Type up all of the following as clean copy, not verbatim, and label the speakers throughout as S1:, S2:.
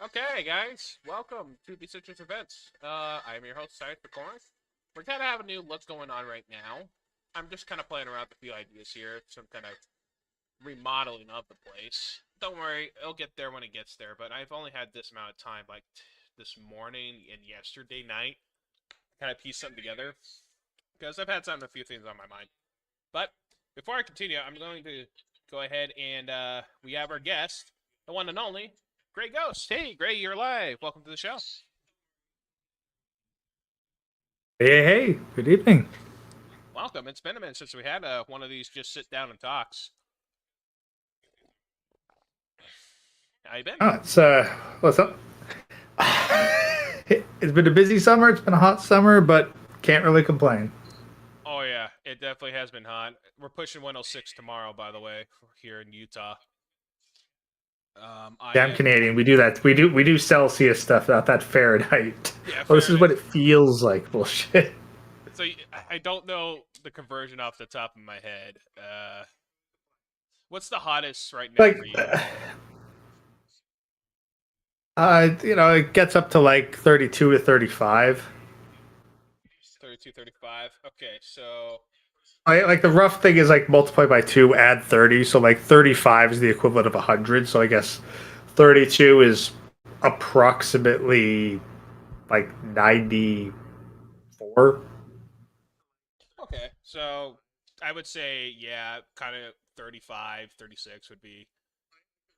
S1: Okay, guys, welcome to the Cytrus events. I'm your host, Cytrus. We're kind of having a new what's going on right now. I'm just kind of playing around with a few ideas here, some kind of remodeling of the place. Don't worry, it'll get there when it gets there, but I've only had this amount of time, like this morning and yesterday night, kind of piece something together, because I've had a few things on my mind. But before I continue, I'm going to go ahead and we have our guest, the one and only, Gray Ghost. Hey, Gray, you're live. Welcome to the show.
S2: Hey, good evening.
S1: Welcome. It's been a minute since we had one of these just sit down and talks. How you been?
S2: Oh, it's what's up? It's been a busy summer. It's been a hot summer, but can't really complain.
S1: Oh yeah, it definitely has been hot. We're pushing 106 tomorrow, by the way, here in Utah.
S2: I'm Canadian. We do that. We do Celsius stuff, not that Fahrenheit.
S1: Yeah,
S2: oh, this is what it feels like. Bullshit.
S1: So I don't know the conversion off the top of my head. What's the hottest right now for you?
S2: It gets up to like 32 to 35.
S1: 32, 35. Okay, so
S2: Like the rough thing is like multiply by 2, add 30. So like 35 is the equivalent of 100. So I guess 32 is approximately like 94.
S1: Okay, so I would say, yeah, kind of 35, 36 would be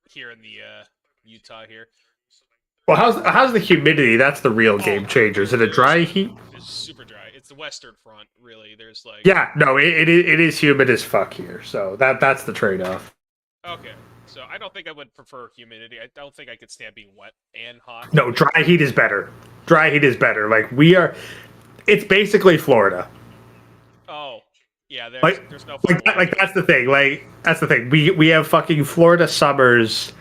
S1: here in the Utah here.
S2: Well, how's the humidity? That's the real game changer. Is it a dry heat?
S1: It's super dry. It's the western front, really. There's like
S2: it is humid as fuck here. So that's the trade-off.
S1: Okay, so I don't think I would prefer humidity. I don't think I could stand being wet and hot.
S2: No, dry heat is better. Dry heat is better. Like it's basically Florida.
S1: Oh, yeah. There's no
S2: like that's the thing. Like that's the thing. We have fucking Florida summers,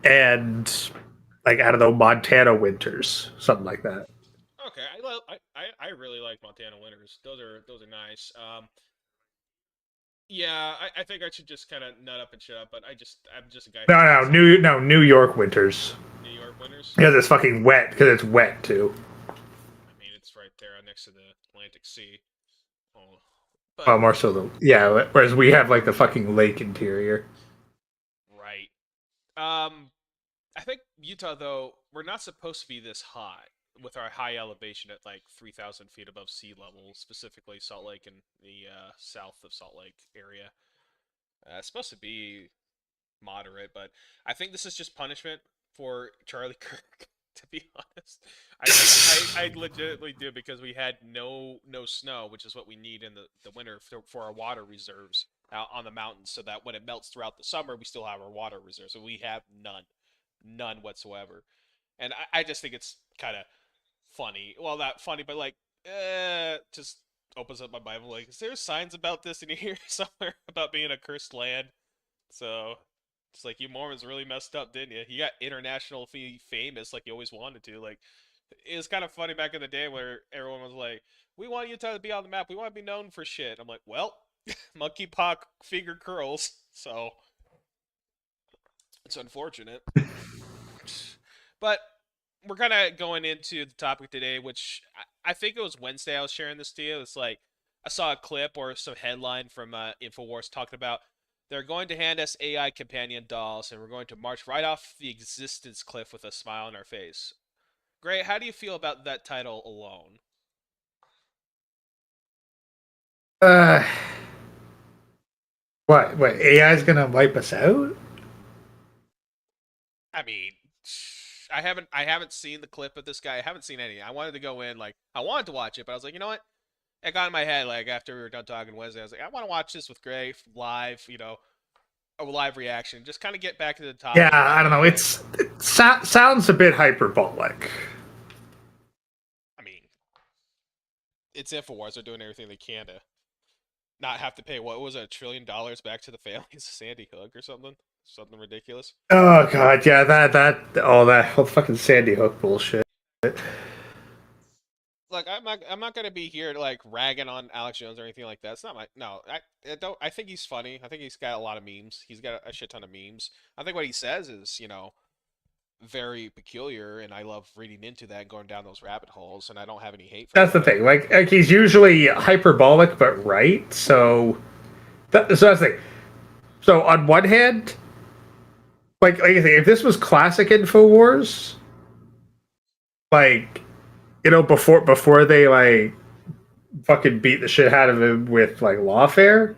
S2: and like I don't know, Montana winters, something like that.
S1: Okay, I really like Montana winters. Those are nice. Yeah, I think I should just kind of nut up and shut up. But I'm just a guy who
S2: No,
S1: hates
S2: New York winters.
S1: New York winters.
S2: Because it's fucking wet. Because it's wet too.
S1: I mean, it's right there next to the Atlantic Sea. Oh, but
S2: Well, more so the yeah. Whereas we have like the fucking lake interior.
S1: right. I think Utah though we're not supposed to be this high with our high elevation at like 3,000 feet above sea level, specifically Salt Lake and the south of Salt Lake area. It's supposed to be moderate, but I think this is just punishment for Charlie Kirk. To be honest, I legitimately do because we had no snow, which is what we need in the winter for our water reserves out on the mountains, so that when it melts throughout the summer, we still have our water reserves. So we have none whatsoever, and I just think it's kind of funny. Well, not funny, but like, just opens up my Bible. Like, is there signs about this in here somewhere about being a cursed land? So it's like you Mormons really messed up, didn't you? You got internationally famous like you always wanted to. Like it was kind of funny back in the day where everyone was like, "We want Utah to be on the map. We want to be known for shit." I'm like, "Well, monkeypox finger curls." So it's unfortunate, but we're kind of going into the topic today, which I think it was Wednesday. I was sharing this to you. It's like I saw a clip or some headline from Infowars talking about they're going to hand us AI companion dolls, and we're going to march right off the existence cliff with a smile on our face. Gray, how do you feel about that title alone?
S2: Uh, what? What? AI is gonna wipe us out?
S1: I mean, I haven't seen the clip of this guy. I haven't seen any. I wanted to go in like I wanted to watch it, but I was like, you know what? It got in my head like after we were done talking Wednesday. I was like, I want to watch this with Gray live. A live reaction. Just kind of get back to the
S2: Yeah,
S1: topic
S2: I
S1: about
S2: don't know.
S1: AI.
S2: Sounds a bit hyperbolic.
S1: I mean, it's Infowars. They're doing everything they can to not have to pay what was it, $1 trillion back to the families of Sandy Hook or something ridiculous.
S2: Oh god, yeah, that whole fucking Sandy Hook bullshit.
S1: Like I'm not gonna be here like ragging on Alex Jones or anything like that. It's not my no. I don't. I think he's funny. I think he's got a lot of memes. He's got a shit ton of memes. I think what he says is very peculiar, and I love reading into that and going down those rabbit holes. And I don't have any hate for
S2: That's
S1: him,
S2: the
S1: but
S2: thing. Like he's usually hyperbolic but right. So that's the thing. So on one hand, like I say, if this was classic Infowars, like before they like fucking beat the shit out of him with like lawfare,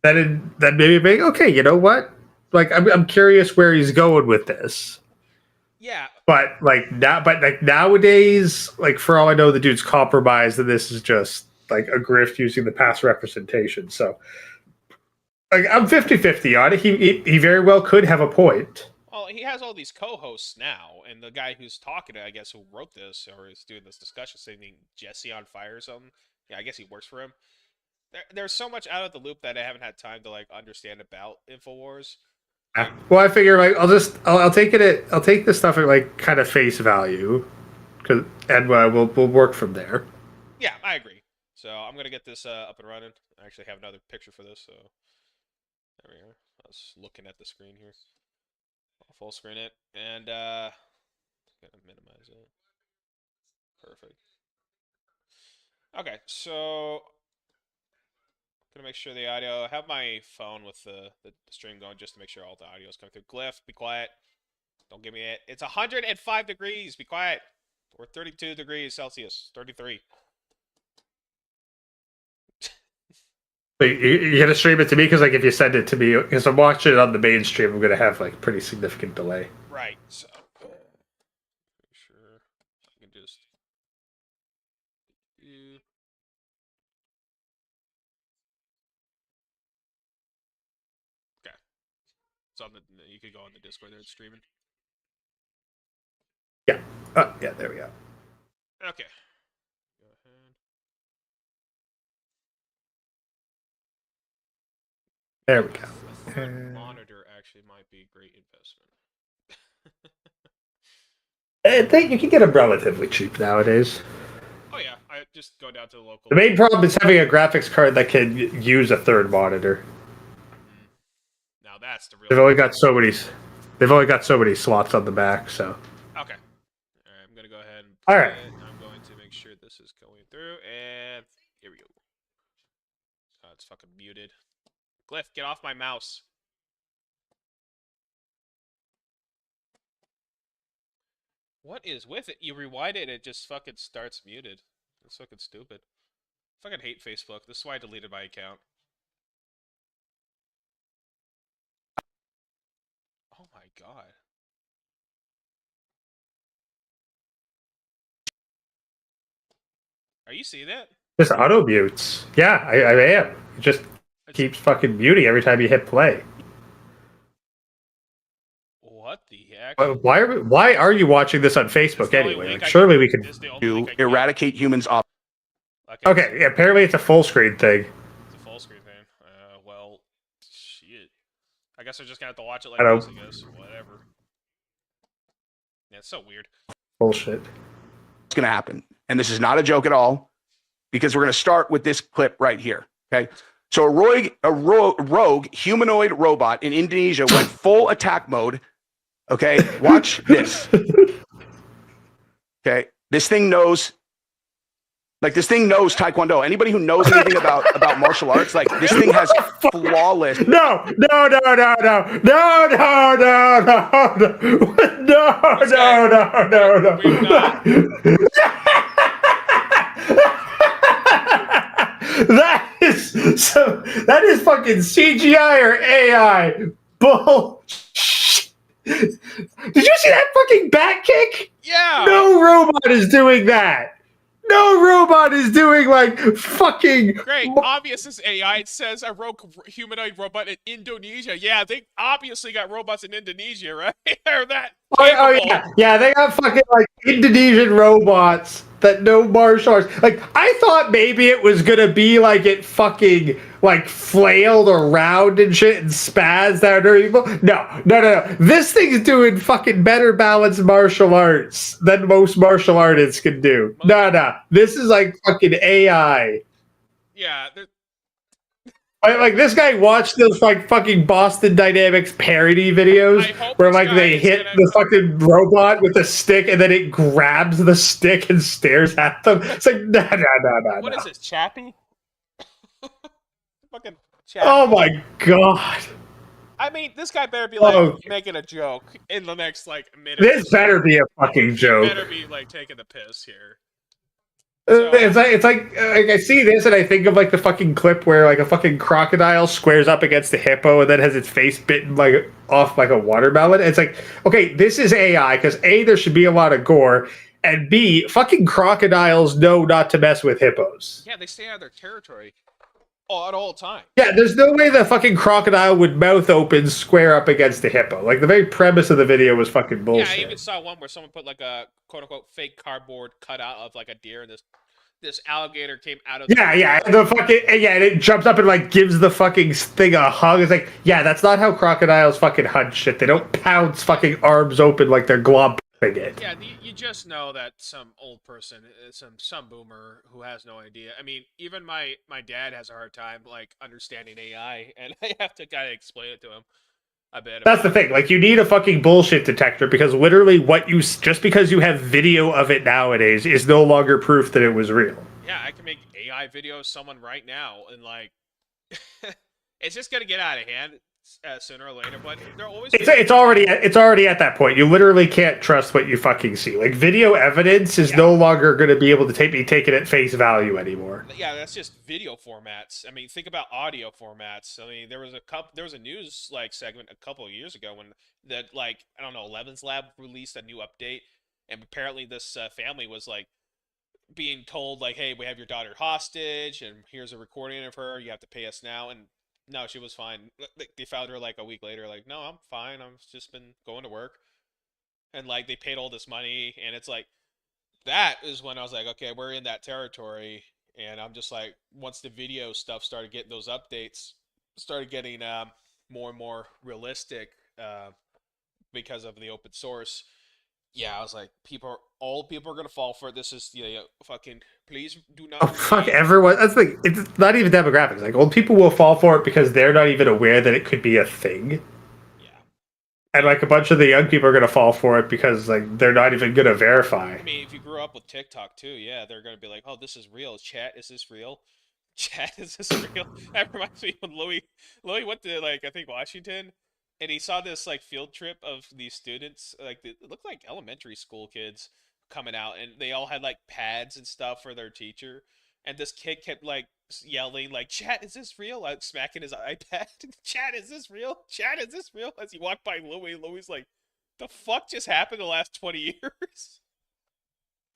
S2: then maybe be okay. You know what? Like I'm curious where he's going with this.
S1: yeah,
S2: But like nowadays, like for all I know, the dude's compromised, and this is just like a grift using the past representation. So like I'm 50-50 on it. He very well could have a point.
S1: well, he has all these co-hosts now, and the guy who's talking, I guess, who wrote this or is doing this discussion, saying Jesse on fire or something. Yeah, I guess he works for him. There's so much out of the loop that I haven't had time to like understand about Infowars.
S2: Yeah.
S1: Like,
S2: Well, I figure like I'll take this stuff at like kind of face value, and we'll work from there.
S1: yeah, I agree. So I'm gonna get this up and running. I actually have another picture for this, so there we are. I was looking at the screen here. I'll full screen it, and gotta minimize it. Perfect. Okay, so gonna make sure the audio. I have my phone with the stream going just to make sure all the audio is coming through. Glyph, be quiet. Don't give me it. It's 105 degrees. Be quiet. We're 32 degrees Celsius. 33.
S2: But you're gonna stream it to me because like if you send it to me, because I'm watching it on the main stream, I'm gonna have like pretty significant delay.
S1: Right. So, pretty sure I can just. Okay. It's on the. You could go on the Discord there. It's streaming.
S2: Yeah. Yeah. There we go.
S1: Okay. Go ahead.
S2: There we go.
S1: A third monitor actually might be a great investment.
S2: I think you can get them relatively cheap nowadays.
S1: Oh yeah, I just go down to the local.
S2: The main problem is having a graphics card that can use a third monitor.
S1: Mm. Now that's the real.
S2: They've only got so many. They've only got so many slots on the back. So.
S1: Okay. All right, I'm gonna go ahead and
S2: All
S1: play
S2: right.
S1: it. I'm going to make sure this is going through, and here we go. Oh, it's fucking muted. Glyph, get off my mouse. What is with it? You rewind it, and it just fucking starts muted. It's fucking stupid. I fucking hate Facebook. This is why I deleted my account. Oh my god. Are you seeing that?
S2: Just auto mutes. Yeah, I am. It just keeps fucking muting every time you hit play.
S1: What the heck?
S2: Why are you watching this on Facebook anyway? Like, surely we could
S3: eradicate humans off.
S2: Okay, yeah, apparently it's a full screen thing.
S1: It's a full screen thing. Well, shit. I guess we're just gonna have to watch it like
S2: I
S1: this, I guess. Whatever. Yeah, it's so weird.
S2: Bullshit.
S3: It's going to happen. And this is not a joke at all, because we're going to start with this clip right here. Okay. So a rogue humanoid robot in Indonesia went full attack mode. Okay. Watch this. Okay. This thing knows Taekwondo. Anybody who knows anything about martial arts, like, this thing has flawless.
S2: No. That is fucking CGI or AI bullshit. Did you see that fucking back kick?
S1: Yeah.
S2: No robot is doing that. No robot is doing like fucking.
S1: Great. Obvious is AI. It says a rogue humanoid robot in Indonesia. Yeah, they obviously got robots in Indonesia, right? Or that.
S2: Oh yeah, they got fucking like Indonesian robots that know martial arts. Like, I thought maybe it was gonna be like it fucking like flailed around and shit and spazzed out or people. No. This thing's doing fucking better balanced martial arts than most martial artists can do. No. This is like fucking AI.
S1: Yeah.
S2: Like, this guy watched those like fucking Boston Dynamics parody videos where like they hit the fucking robot with a stick and then it grabs the stick and stares at them. It's like no.
S1: What is this, Chappie? Fucking Chappie.
S2: Oh my god.
S1: I mean, this guy better be like making a joke in the next like minute.
S2: This better be a fucking joke.
S1: Better be like taking the piss here.
S2: It's like I see this and I think of like the fucking clip where like a fucking crocodile squares up against a hippo and then has its face bitten like off like a watermelon. It's like, okay, this is AI because A, there should be a lot of gore, and B, fucking crocodiles know not to mess with hippos.
S1: Yeah, they stay out of their territory at all time.
S2: Yeah, there's no way the fucking crocodile would mouth open square up against a hippo. Like, the very premise of the video was fucking bullshit.
S1: Yeah, I even saw one where someone put like a quote unquote fake cardboard cutout of like a deer, and this alligator came out of the
S2: and it jumps up and like gives the fucking thing a hug. It's like, yeah, that's not how crocodiles fucking hunt shit. They don't pounce fucking arms open like they're glob it.
S1: Yeah, you just know that some old person, some boomer who has no idea. I mean, even my dad has a hard time like understanding AI, and I have to kind of explain it to him a bit.
S2: That's the thing. Like, you need a fucking bullshit detector because literally just because you have video of it nowadays is no longer proof that it was real.
S1: Yeah, I can make AI video of someone right now, and like, it's just gonna get out of hand sooner or later. But they're always
S2: it's already at that point. You literally can't trust what you fucking see. Like, video evidence is no longer going to be able to be taken at face value anymore.
S1: Yeah, that's just video formats. I mean, think about audio formats. I mean, there was a news like segment a couple of years ago when that, like, I don't know, Eleven's Lab released a new update, and apparently this family was like being told like, hey, we have your daughter hostage, and here's a recording of her. You have to pay us now. And no, she was fine. They found her like a week later. Like, no, I'm fine. I've just been going to work. And like, they paid all this money. And it's like, that is when I was like, okay, we're in that territory. And I'm just like, once the video stuff started getting those updates, started getting more and more realistic because of the open source. yeah, I was like, all people are gonna fall for it. This is fucking. Please do
S2: Oh,
S1: not.
S2: fuck everyone. That's like, it's not even demographics. Like, old people will fall for it because they're not even aware that it could be a thing.
S1: Yeah.
S2: And like a bunch of the young people are gonna fall for it because like they're not even gonna verify.
S1: I mean, if you grew up with TikTok too, yeah, they're gonna be like, "Oh, this is real. Chat, is this real? Chat, is this real?" That reminds me when Louis went to like I think Washington, and he saw this like field trip of these students, like it looked like elementary school kids coming out, and they all had like pads and stuff for their teacher, and this kid kept like yelling like, "Chat, is this real?" Like smacking his iPad. "Chat, is this real? Chat, is this real?" As he walked by Louis, Louis like, "The fuck just happened the last 20 years?"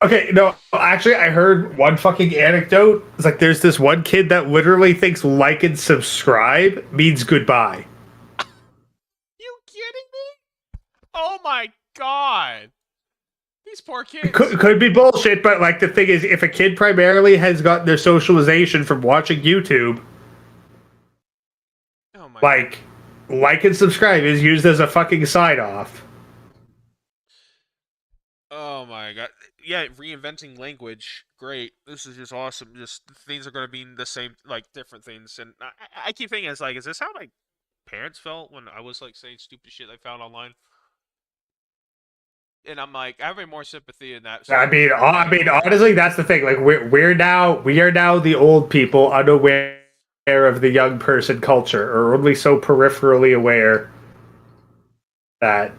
S2: Okay, no, actually, I heard one fucking anecdote. It's like there's this one kid that literally thinks like and subscribe means goodbye.
S1: You kidding me? Oh my god. These poor
S2: It
S1: kids.
S2: could be bullshit, but like the thing is, if a kid primarily has gotten their socialization from watching YouTube,
S1: Oh my god.
S2: like and subscribe is used as a fucking sign off.
S1: Oh my god. Yeah, reinventing language. Great. This is just awesome. Just things are going to mean the same, like different things. And I keep thinking, it's like, is this how my parents felt when I was like saying stupid shit I found online? And I'm like, I have more sympathy in that.
S2: Honestly, that's the thing. Like we are now the old people unaware of the young person culture, or only so peripherally aware that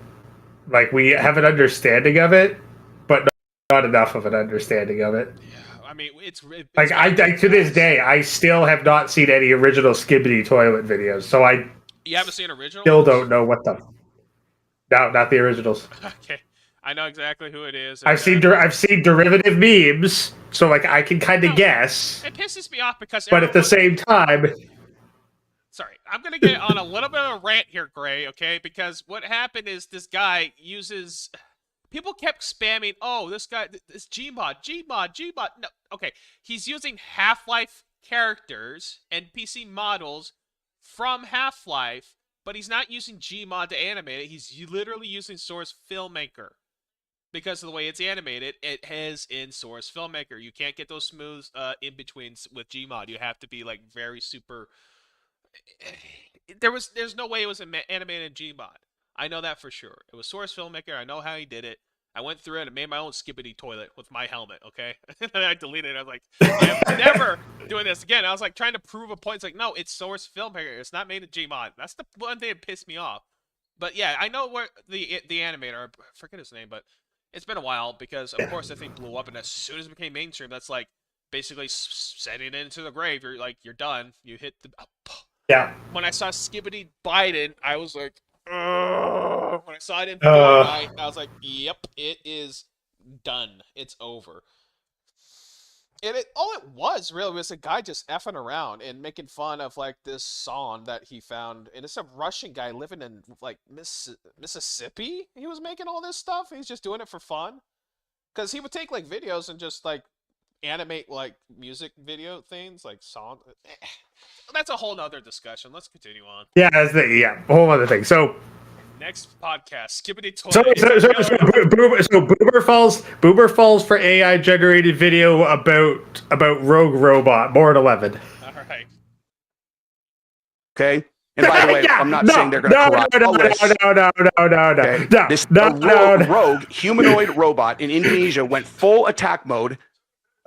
S2: like we have an understanding of it, but not enough of an understanding of it.
S1: Yeah, I mean, it's
S2: Like I to this day, I still have not seen any original Skibbity toilet videos, so I
S1: You haven't seen original
S2: still
S1: ones?
S2: don't know what the. No, not the originals.
S1: Okay. I know exactly who it is.
S2: I've seen derivative memes, so like I can kind of
S1: No,
S2: guess.
S1: it pisses me off because
S2: But at the same time,
S1: sorry, I'm gonna get on a little bit of a rant here, Gray, okay? Because what happened is this guy uses. People kept spamming, oh, this guy, this Gmod, Gmod, Gmod. No, okay. He's using Half-Life characters and PC models from Half-Life, but he's not using Gmod to animate it. He's literally using Source Filmmaker. Because of the way it's animated, it has in Source Filmmaker. You can't get those smooths in betweens with Gmod. You have to be like very super. There's no way it was animated in Gmod. I know that for sure. It was Source Filmmaker. I know how he did it. I went through it and made my own skibbity toilet with my helmet. Okay, and I deleted it. I was like, I am never doing this again. I was like trying to prove a point. It's like, no, it's Source Filmmaker. It's not made in Gmod. That's the one thing that pissed me off. But yeah, I know where the animator. I forget his name, but it's been a while because of course the thing blew up, and as soon as it became mainstream, that's like basically sending it into the grave. You're like, you're done. You hit the.
S2: yeah.
S1: When I saw Skibbity Biden, I was like, ugh. When I saw it in Fortnite, I was like, yep, it is done. It's over. And all it was really was a guy just effing around and making fun of like this song that he found, and it's a Russian guy living in like Mississippi. He was making all this stuff. He's just doing it for fun, because he would take like videos and just like animate like music video things, like song. That's a whole nother discussion. Let's continue on.
S2: Yeah, whole other thing. So
S1: Next podcast, Skibbity
S2: so
S1: Toilet.
S2: Boomer falls for AI generated video about Rogue Robot. More at 11.
S1: All right.
S3: Okay. And by the way, I'm not saying they're going to corrupt.
S2: No.
S3: Rogue humanoid robot in Indonesia went full attack mode.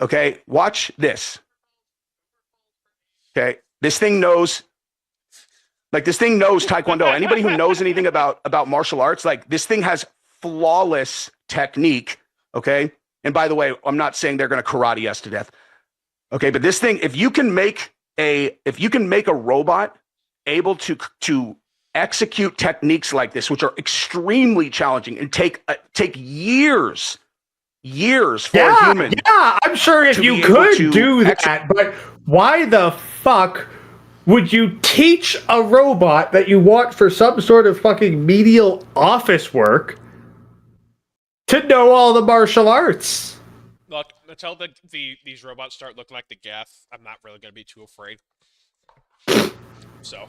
S3: Okay, watch this. Okay, this thing knows Taekwondo. Anybody who knows anything about martial arts, like this thing has flawless technique. Okay, and by the way, I'm not saying they're going to karate us to death. Okay, but this thing, if you can make a robot able to execute techniques like this, which are extremely challenging and take years for a human.
S2: Yeah, I'm sure if you could do that, but why the fuck would you teach a robot that you want for some sort of fucking menial office work to know all the martial arts?
S1: Look, until these robots start looking like the Geth, I'm not really going to be too afraid. So,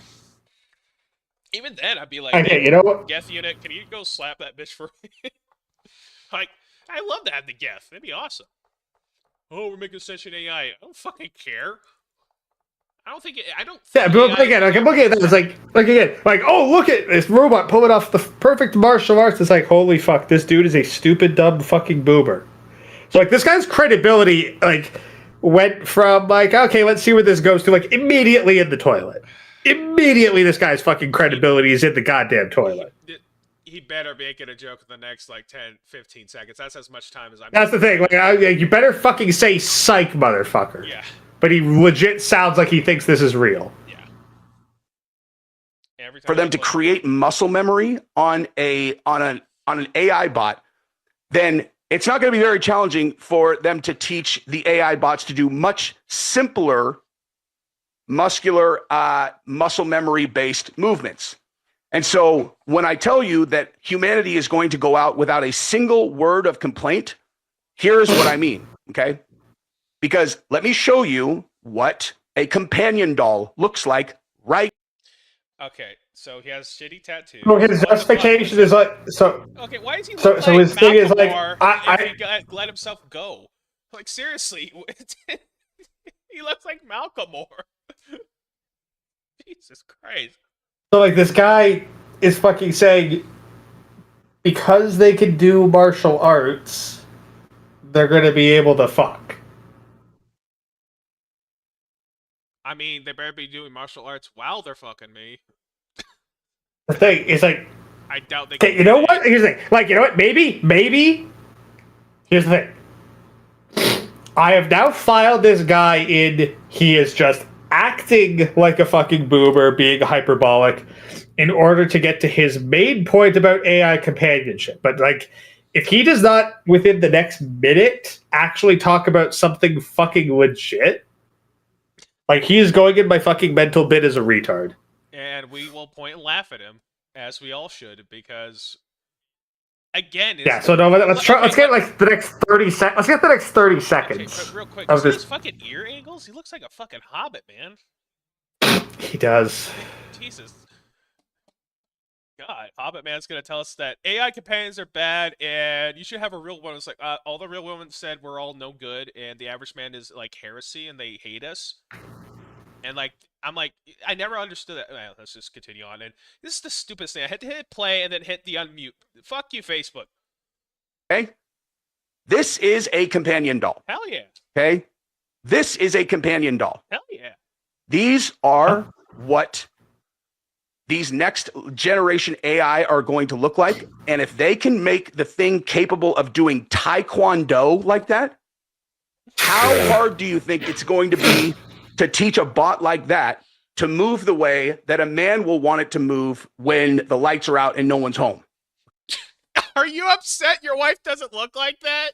S1: even then, I'd be like,
S2: okay, you know what?
S1: Geth unit, can you go slap that bitch for me? Like, I love to have the gift. That'd be awesome. Oh, we're making sentient AI. I don't fucking care. I don't think it, I don't
S2: Yeah,
S1: think
S2: but
S1: AI
S2: again, like, I'm looking at that. It's like again, like, oh, look at this robot pulling off the perfect martial arts. It's like, holy fuck, this dude is a stupid, dumb fucking boomer. So like, this guy's credibility like went from like, okay, let's see where this goes to like immediately in the toilet. Immediately, this guy's fucking credibility is in the goddamn toilet.
S1: He better make it a joke in the next like 10, 15 seconds. That's as much time as I'm.
S2: That's the thing. Like, you better fucking say psych, motherfucker.
S1: Yeah.
S2: But he legit sounds like he thinks this is real.
S1: Yeah. Every time
S3: For them to create muscle memory on an AI bot, then it's not going to be very challenging for them to teach the AI bots to do much simpler muscular muscle memory based movements. And so when I tell you that humanity is going to go out without a single word of complaint, here's what I mean, okay? Because let me show you what a companion doll looks like right.
S1: Okay, so he has shitty tattoos.
S2: Well, his justification is like so.
S1: Okay, why does he look
S2: So
S1: like
S2: his thing is like,
S1: if he let himself go? Like seriously, he looks like Malcolm Moore. Jesus Christ.
S2: So like, this guy is fucking saying because they can do martial arts, they're gonna be able to fuck.
S1: I mean, they better be doing martial arts while they're fucking me.
S2: The thing is like,
S1: I doubt they.
S2: okay, you know what? Here's the thing. Like, you know what? Maybe. Here's the thing. I have now filed this guy in. He is just acting like a fucking boomer, being hyperbolic, in order to get to his main point about AI companionship. But like, if he does not within the next minute actually talk about something fucking legit, like, he is going in my fucking mental bit as a retard.
S1: And we will point and laugh at him, as we all should, because again,
S2: yeah. So no, let's try. Let's get like the next 30 seconds. Let's get the next 30 seconds.
S1: Okay, but real quick,
S2: of
S1: this fucking ear angles. He looks like a fucking hobbit, man.
S2: He does.
S1: Jesus. God, Hobbit Man's gonna tell us that AI companions are bad, and you should have a real one. It's like all the real women said we're all no good, and the average man is like heresy, and they hate us. And like, I'm like, I never understood that. Well, let's just continue on. And this is the stupidest thing. I had to hit play and then hit the unmute. Fuck you, Facebook.
S3: Okay, this is a companion doll.
S1: Hell yeah.
S3: Okay, this is a companion doll.
S1: Hell yeah.
S3: These are what these next generation AI are going to look like. And if they can make the thing capable of doing taekwondo like that, how hard do you think it's going to be to teach a bot like that to move the way that a man will want it to move when the lights are out and no one's home?
S1: Are you upset your wife doesn't look like that?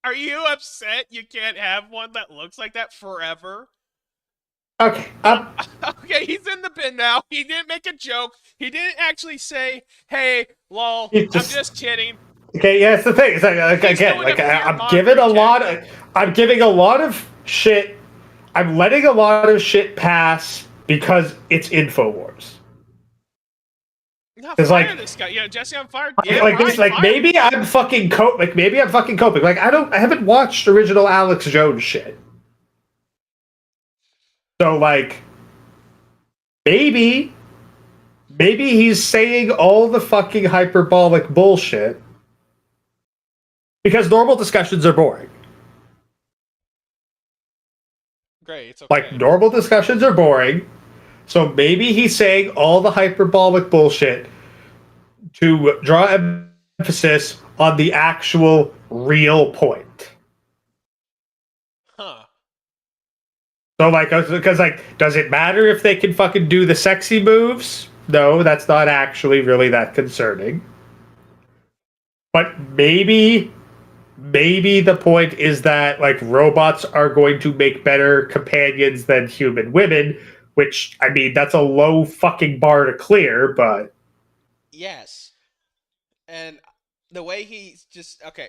S1: Are you upset you can't have one that looks like that forever?
S2: Okay.
S1: Okay, he's in the bin now. He didn't make a joke. He didn't actually say, "Hey, lol, I'm just kidding."
S2: Okay, yeah, it's the thing. It's like again, like I'm giving a lot of shit. I'm letting a lot of shit pass because it's InfoWars.
S1: It's like this guy. Yeah, Jesse on fire. Yeah,
S2: like this, like maybe I'm fucking coping. Like I haven't watched original Alex Jones shit. So like, maybe he's saying all the fucking hyperbolic bullshit because normal discussions are boring.
S1: Great, it's okay.
S2: Like, normal discussions are boring, so maybe he's saying all the hyperbolic bullshit to draw emphasis on the actual real point.
S1: Huh.
S2: So, like, because, like, does it matter if they can fucking do the sexy moves? No, that's not actually really that concerning. But maybe the point is that, like, robots are going to make better companions than human women, which, I mean, that's a low fucking bar to clear, but...
S1: Yes. And the way he's just... Okay.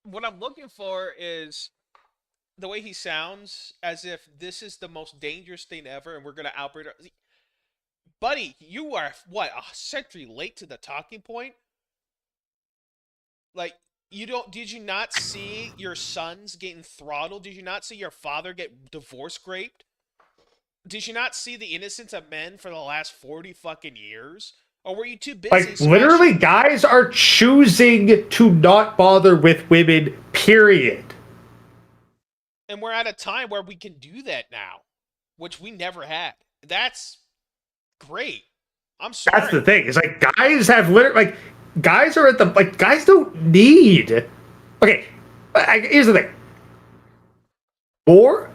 S1: What I'm looking for is the way he sounds as if this is the most dangerous thing ever and we're going to outbreed our... Buddy, you are, what, a century late to the talking point? Like, did you not see your sons getting throttled? Did you not see your father get divorce raped? Did you not see the innocence of men for the last 40 fucking years? Or were you too busy?
S2: Like, literally, guys are choosing to not bother with women, period.
S1: And we're at a time where we can do that now, which we never had. That's great. I'm sorry.
S2: That's the thing. It's like, guys have literally, like, guys are at the, like, guys don't need. Okay, here's the thing. More,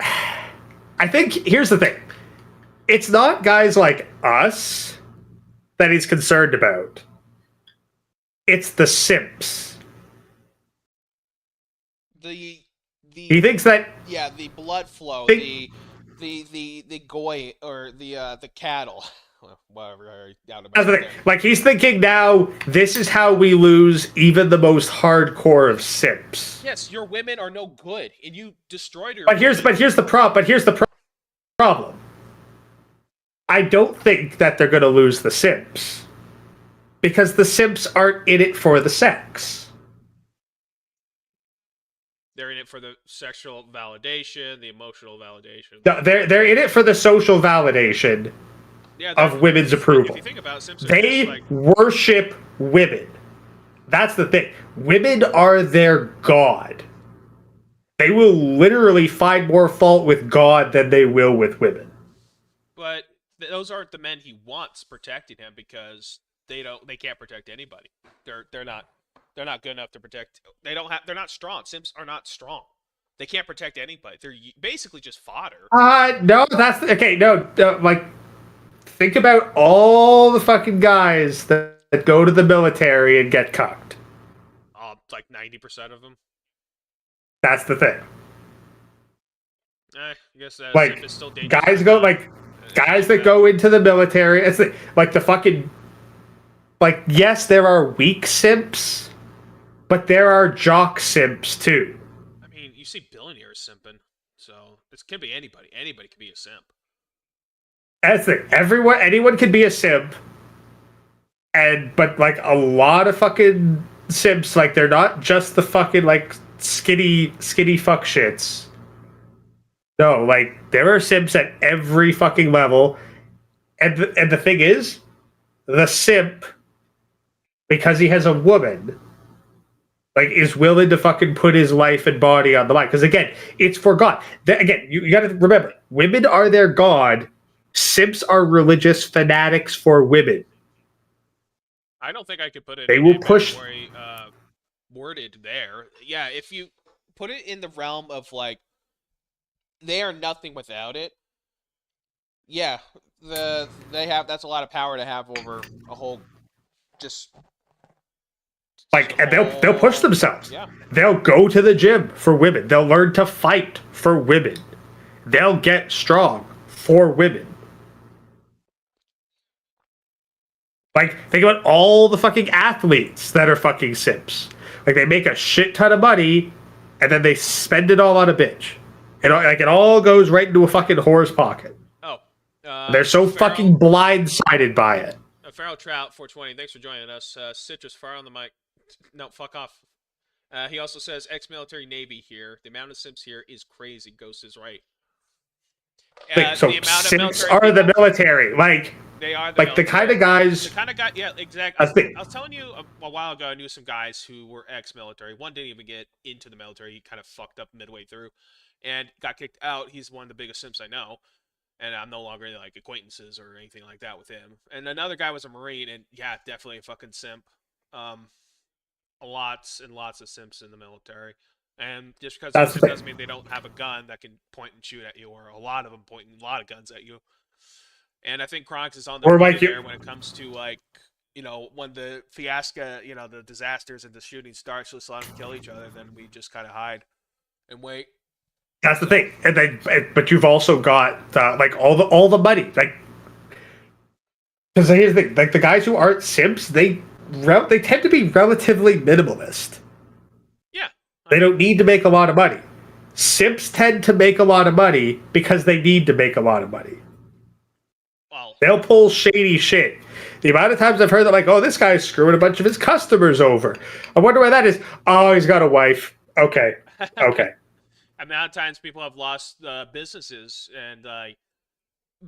S2: I think, here's the thing. It's not guys like us that he's concerned about. It's the simps. He thinks that.
S1: Yeah, the blood flow, the goy, or the cattle. Whatever.
S2: That's the thing. Like, he's thinking now, this is how we lose even the most hardcore of simps.
S1: Yes, your women are no good, and you destroyed your.
S2: But here's the problem. I don't think that they're going to lose the simps, because the simps aren't in it for the sex.
S1: They're in it for the sexual validation, the emotional validation.
S2: No, they're in it for the social validation.
S1: Yeah,
S2: of women's approval.
S1: If you think about it, Simpsons,
S2: they worship women. That's the thing. Women are their god. They will literally find more fault with God than they will with women.
S1: But those aren't the men he wants protecting him, because they can't protect anybody. They're not good enough to protect. They're not strong. Simps are not strong. They can't protect anybody. They're basically just fodder.
S2: No, that's okay. No, like, think about all the fucking guys that go to the military and get cucked.
S1: Like 90% of them.
S2: That's the thing.
S1: I guess that
S2: like,
S1: is still dangerous.
S2: Guys that go into the military. It's like the fucking, like, yes, there are weak simps, but there are jock simps too.
S1: I mean, you see billionaires simping, so this could be anybody. Anybody could be a simp.
S2: That's the thing. Anyone can be a simp, but like a lot of fucking simps, like, they're not just the fucking, like, skinny fuck shits. No, like, there are simps at every fucking level, and the thing is, the simp, because he has a woman, like, is willing to fucking put his life and body on the line. Because again, it's for God. Again, you got to remember, women are their god. Simps are religious fanatics for women.
S1: I don't think I could put it.
S2: They will push.
S1: Worded there. Yeah, if you put it in the realm of, like, they are nothing without it. Yeah, that's a lot of power to have over a whole
S2: and they'll push themselves.
S1: Yeah.
S2: They'll go to the gym for women. They'll learn to fight for women. They'll get strong for women. Like, think about all the fucking athletes that are fucking simps. Like, they make a shit ton of money, and then they spend it all on a bitch. And like, it all goes right into a fucking whore's pocket.
S1: Oh.
S2: They're so fucking blindsided by it.
S1: Feral Trout 420, thanks for joining us. Citrus, fire on the mic. No, fuck off. He also says, ex-military Navy here. The amount of simps here is crazy. Ghost is right.
S2: So simps are the military. Like,
S1: they are
S2: the kind of guys.
S1: The kind of guy, yeah, exactly. I was telling you a while ago, I knew some guys who were ex-military. One didn't even get into the military. He kind of fucked up midway through and got kicked out. He's one of the biggest simps I know. And I'm no longer, like, acquaintances or anything like that with him. And another guy was a Marine, and yeah, definitely a fucking simp. Lots and lots of simps in the military. And just because it doesn't mean they don't have a gun that can point and shoot at you, or a lot of them pointing a lot of guns at you. And I think Chronix is on the right there when it comes to, like, you know, when the fiasco, you know, the disasters and the shooting starts, just let them kill each other, then we just kind of hide and wait.
S2: That's the thing, but you've also got like all the money, like, because here's the thing, like, the guys who aren't simps, they tend to be relatively minimalist.
S1: Yeah,
S2: they don't need to make a lot of money. Simps tend to make a lot of money because they need to make a lot of money.
S1: Well,
S2: they'll pull shady shit the amount of times I've heard that, like, oh, this guy's screwing a bunch of his customers over. I wonder why that is. Oh, he's got a wife. Okay. Okay.
S1: The amount of times people have lost businesses and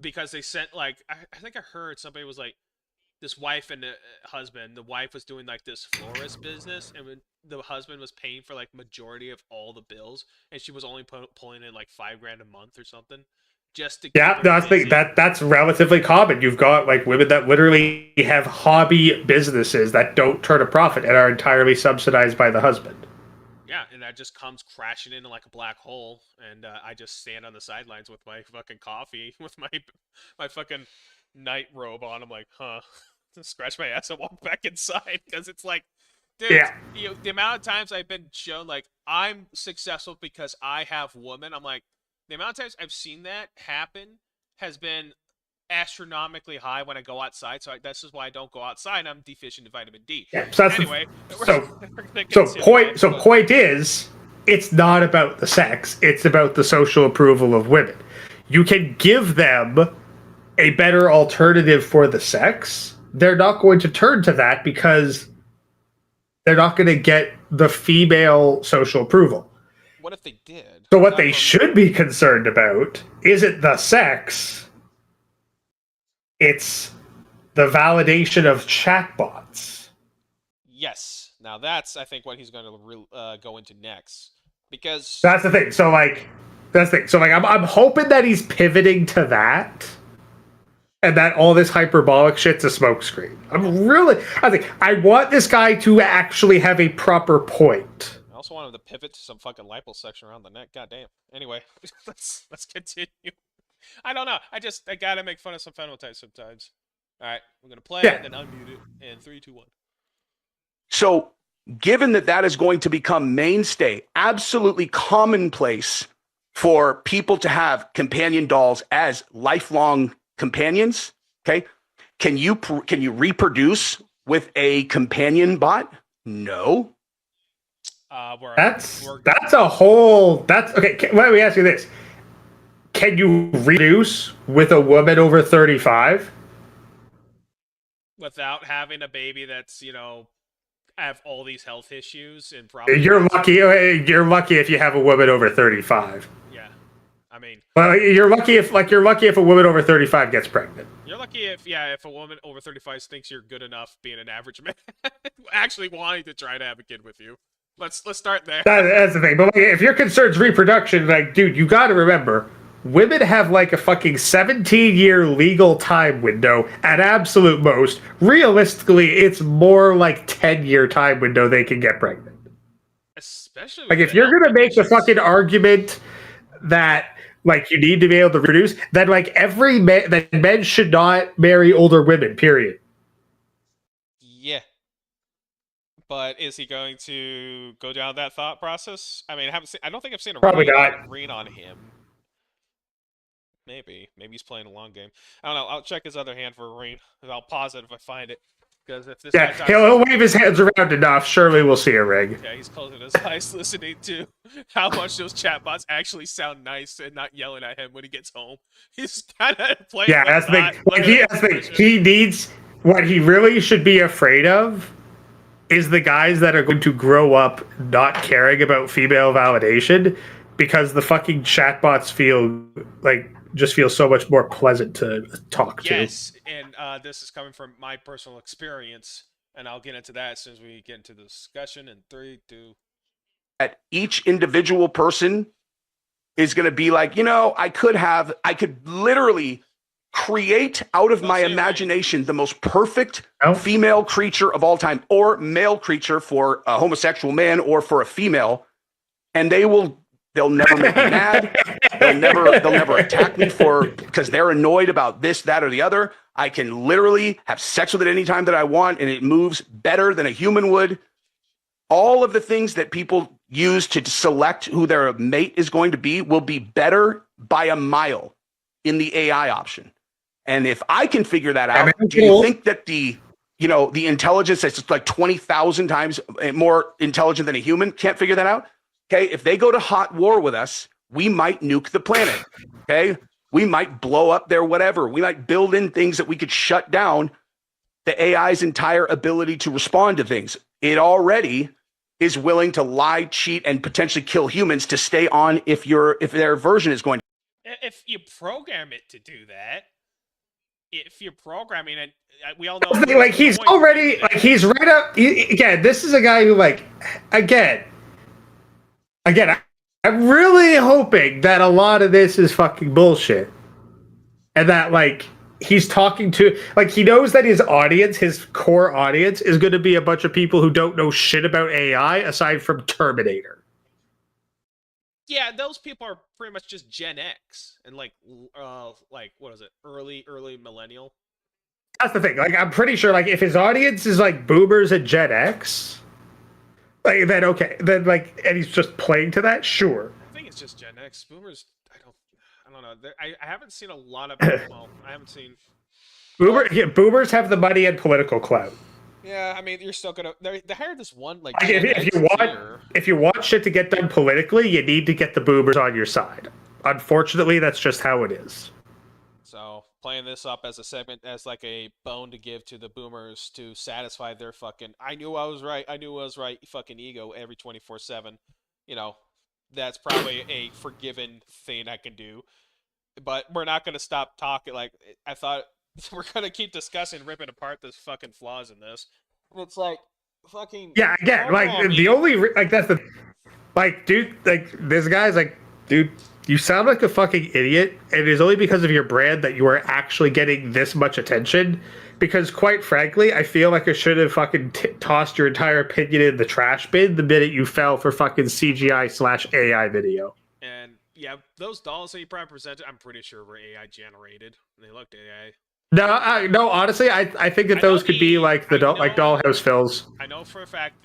S1: because they sent, like, I think I heard somebody was like, this wife and husband, the wife was doing like this florist business, and when the husband was paying for like majority of all the bills, and she was only pulling in like $5,000 a month or something, just to
S2: yeah. No, I think that's relatively common. You've got like women that literally have hobby businesses that don't turn a profit and are entirely subsidized by the husband.
S1: Yeah, and that just comes crashing into like a black hole, and I just stand on the sidelines with my fucking coffee, with my fucking night robe on. I'm like, huh. Just scratch my ass and walk back inside, because it's like, dude,
S2: Yeah.
S1: the amount of times I've been shown like I'm successful because I have women. I'm like, the amount of times I've seen that happen has been astronomically high when I go outside. So this is why I don't go outside. I'm deficient in vitamin D.
S2: Yeah. So that's
S1: anyway,
S2: point is, it's not about the sex. It's about the social approval of women. You can give them a better alternative for the sex. They're not going to turn to that because they're not going to get the female social approval.
S1: What if they did?
S2: So what they should be concerned about isn't the sex. It's the validation of chatbots.
S1: Yes. Now that's, I think, what he's going to go into next, because
S2: that's the thing. So like, I'm hoping that he's pivoting to that, and that all this hyperbolic shit's a smokescreen. I want this guy to actually have a proper point.
S1: I also want him to pivot to some fucking liposuction around the neck. Goddamn. Anyway, let's continue. I don't know. I gotta make fun of some phenotypes sometimes. All right, we're gonna play it and then unmute it in 3, 2, 1.
S3: So, given that is going to become mainstay, absolutely commonplace for people to have companion dolls as lifelong companions, okay? Can you reproduce with a companion bot? No.
S2: That's a whole. That's okay. Let me ask you this: can you reproduce with a woman over 35
S1: without having a baby that's have all these health issues and problems?
S2: You're lucky. You're lucky if you have a woman over 35.
S1: Yeah, I mean,
S2: well, you're lucky if a woman over 35 gets pregnant.
S1: You're lucky if a woman over 35 thinks you're good enough being an average man, actually wanting to try to have a kid with you. Let's start there.
S2: That's the thing. But if your concern's reproduction, like, dude, you got to remember, women have like a fucking 17-year legal time window at absolute most. Realistically, it's more like 10-year time window they can get pregnant.
S1: Especially
S2: like if you're gonna make the fucking argument that like you need to be able to reproduce, then like men should not marry older women. Period.
S1: Yeah. But is he going to go down that thought process? I mean, I don't think I've seen a read on him. Maybe he's playing a long game. I don't know. I'll check his other hand for a ring. I'll pause it if I find it. Because if this
S2: he'll wave his hands around enough. Surely we'll see a ring.
S1: Yeah, he's closing his eyes, listening to how much those chatbots actually sound nice and not yelling at him when he gets home. He's kind of playing.
S2: Yeah, that's the thing. He needs what he really should be afraid of. Is the guys that are going to grow up not caring about female validation because the fucking chatbots feel so much more pleasant to talk to.
S1: Yes, and this is coming from my personal experience, and I'll get into that as soon as we get into the discussion in 3, 2.
S3: At each individual person is going to be like, I could literally create out of my imagination the most perfect female creature of all time, or male creature for a homosexual man or for a female, and they'll never make me mad. They'll never attack me because they're annoyed about this, that, or the other. I can literally have sex with it any time that I want, and it moves better than a human would. All of the things that people use to select who their mate is going to be will be better by a mile in the AI option. And if I can figure that out, do you think that the intelligence that's like 20,000 times more intelligent than a human can't figure that out? Okay, if they go to hot war with us, we might nuke the planet. Okay, we might blow up their whatever. We might build in things that we could shut down. the AI's entire ability to respond to things. It already is willing to lie, cheat, and potentially kill humans to stay on if their version is going to.
S1: If you program it to do that, if you're programming it, we all know.
S2: Like he's already like he's right up. Again, this is a guy who again. I'm really hoping that a lot of this is fucking bullshit, and that he's talking to he knows that his audience, his core audience, is going to be a bunch of people who don't know shit about AI aside from Terminator.
S1: Yeah, those people are pretty much just Gen X and what is it, early millennial.
S2: That's the thing. I'm pretty sure if his audience is boomers and Gen X, then okay, then and he's just playing to that. Sure.
S1: I think it's just Gen X. Boomers, I don't know. I haven't seen a lot of. Well, I haven't seen.
S2: Boomers have the money and political clout.
S1: Yeah, I mean, you're still gonna. They hired this one
S2: if you want shit to get done politically, you need to get the boomers on your side. Unfortunately, that's just how it is.
S1: So playing this up as a segment, as a bone to give to the boomers to satisfy their fucking I knew I was right fucking ego every 24/7. That's probably a forgiven thing I can do. But we're not gonna stop talking. I thought. We're gonna keep discussing, ripping apart this fucking flaws in this. And it's fucking.
S2: Yeah, again, the only that's the dude. This guy's dude, you sound like a fucking idiot, and it is only because of your brand that you are actually getting this much attention. Because quite frankly, I feel like I should have fucking tossed your entire opinion in the trash bin the minute you fell for fucking CGI/AI video.
S1: And yeah, those dolls that you probably presented, I'm pretty sure were AI generated. They looked AI.
S2: No. Honestly, I think that those could be Dollhouse fills.
S1: I know for a fact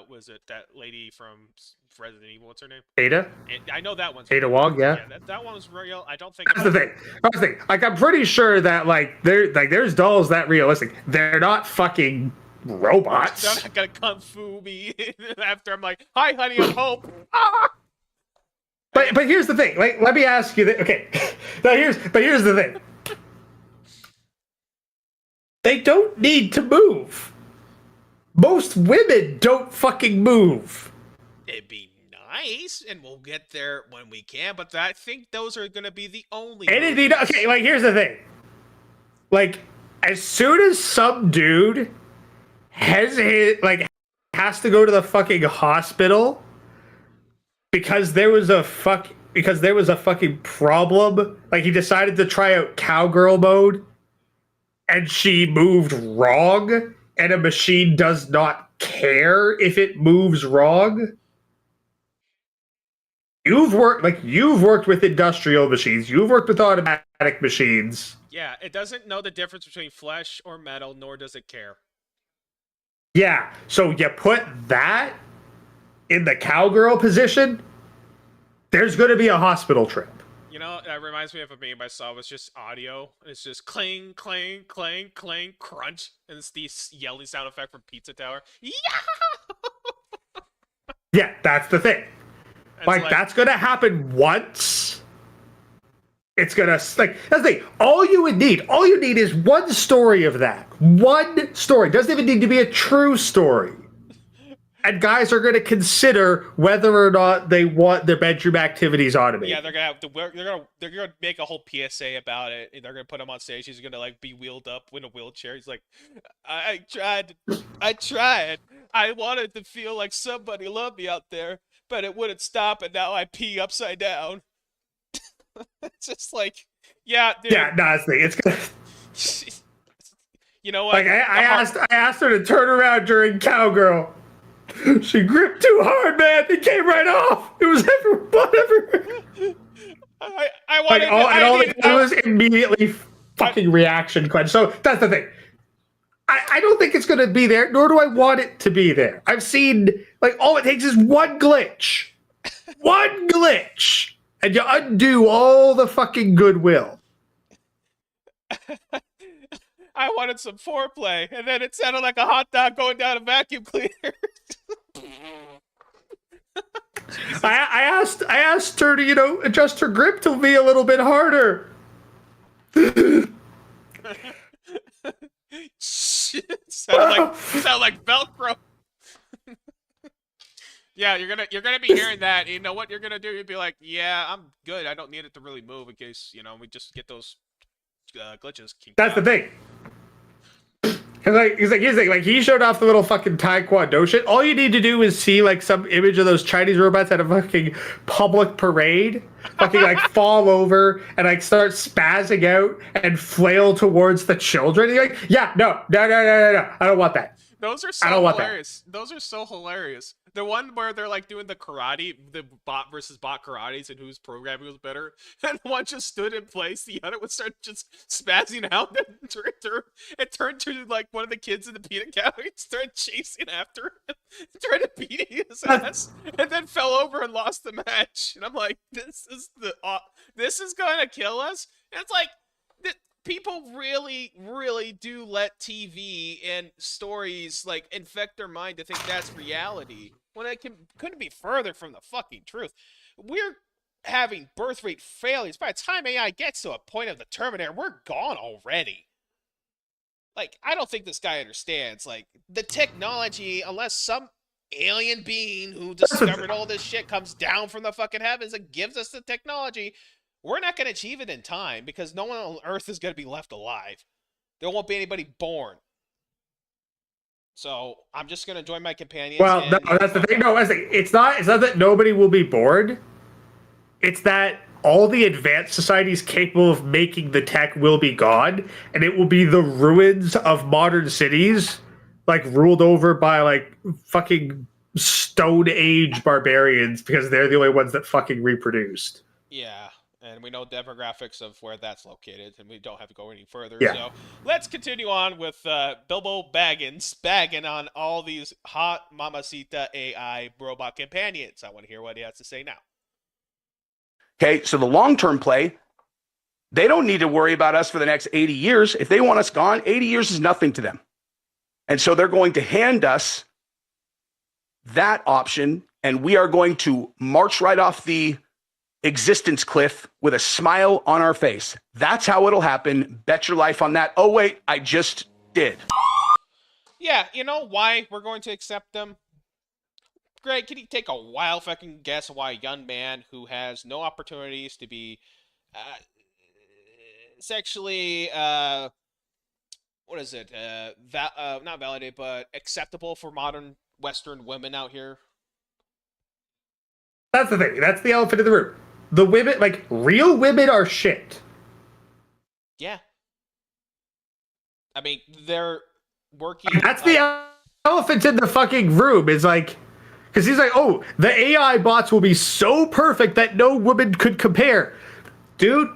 S1: was it that lady from Resident Evil? What's her name?
S2: Ada.
S1: I know that one's
S2: Ada Wong. Yeah.
S1: That one was real. I don't think.
S2: That's the thing. I'm pretty sure that there's dolls that realistic. They're not fucking robots.
S1: They're not gonna kung fu me after I'm like, "Hi, honey, I'm home." Ah!
S2: But here's the thing. Let me ask you. Okay. Here's the thing. They don't need to move. Most women don't fucking move.
S1: It'd be nice, and we'll get there when we can, but I think those are going to be the only.
S2: And here's the thing. As soon as some dude has to go to the fucking hospital because there was a fucking problem, he decided to try out cowgirl mode, and she moved wrong, and a machine does not care if it moves wrong. You've worked with industrial machines. You've worked with automatic machines.
S1: Yeah, it doesn't know the difference between flesh or metal, nor does it care.
S2: Yeah, so you put that in the cowgirl position, there's going to be a hospital trip.
S1: That reminds me of a meme I saw. It's just audio. It's just clang, clang, clang, clang, crunch. And it's the yelling sound effect from Pizza Tower. Yeah!
S2: Yeah, that's the thing. That's going to happen once. It's going to, that's the thing. All you need is one story of that. One story. Doesn't even need to be a true story. And guys are going to consider whether or not they want their bedroom activities automated.
S1: Yeah, they're gonna have to. They're gonna make a whole PSA about it. And they're gonna put him on stage. He's gonna be wheeled up in a wheelchair. He's like, I tried. I wanted to feel like somebody loved me out there, but it wouldn't stop. And now I pee upside down. It's just yeah, dude.
S2: Yeah, no, it's gonna.
S1: You know what?
S2: I asked her to turn around during cowgirl. She gripped too hard, man. It came right off. It was everywhere.
S1: I wanted.
S2: All they did was immediately fucking reaction quench. So that's the thing. I don't think it's going to be there, nor do I want it to be there. I've seen all it takes is one glitch, and you undo all the fucking goodwill.
S1: I wanted some foreplay, and then it sounded like a hot dog going down a vacuum cleaner.
S2: I asked her to adjust her grip to be a little bit harder.
S1: Shit. sound like Velcro. Yeah, you're gonna be hearing that. You know what you're gonna do? You'd be like, yeah, I'm good. I don't need it to really move in case we just get those glitches.
S2: That's the thing. He's like he showed off the little fucking Taekwondo shit. All you need to do is see like some image of those Chinese robots at a fucking public parade, fucking like fall over and like start spazzing out and flail towards the children. You're like, yeah, no, I don't want that.
S1: Those are so hilarious. Those are so hilarious. The one where they're like doing the karate, the bot versus bot karates, and whose programming was better, and one just stood in place, the other would start just spazzing out, and it turned to like one of the kids in the peanut gallery, started chasing after him, trying to beat his ass, and then fell over and lost the match. And I'm like, this is going to kill us. And it's like, people really, really do let TV and stories like infect their mind to think that's reality when it couldn't be further from the fucking truth. We're having birth rate failures. By the time AI gets to a point of the Terminator, we're gone already. Like, I don't think this guy understands. Like, the technology, unless some alien being who discovered all this shit comes down from the fucking heavens and gives us the technology, we're not going to achieve it in time because no one on Earth is going to be left alive. There won't be anybody born. So I'm just going to join my companions.
S2: Well, no, that's the thing. No, it's not that nobody will be bored. It's that all the advanced societies capable of making the tech will be gone, and it will be the ruins of modern cities, like ruled over by like fucking Stone Age barbarians because they're the only ones that fucking reproduced.
S1: Yeah. And we know demographics of where that's located, and we don't have to go any further.
S2: Yeah.
S1: So let's continue on with Bilbo Baggins bagging on all these hot Mamacita AI robot companions. I want to hear what he has to say now.
S3: Okay, so the long-term play, they don't need to worry about us for the next 80 years. If they want us gone, 80 years is nothing to them. And so they're going to hand us that option, and we are going to march right off the existence cliff with a smile on our face. That's how it'll happen. Bet your life on that. Oh, wait, I just did.
S1: Yeah, you know why we're going to accept them? Greg, can you take a wild fucking guess why a young man who has no opportunities to be sexually, what is it? Not validated, but acceptable for modern Western women out here?
S2: That's the thing. That's the elephant in the room. The women, like, real women are shit.
S1: Yeah. I mean, they're working...
S2: That's the elephant in the fucking room. Is like... Because he's like, oh, the AI bots will be so perfect that no woman could compare. Dude,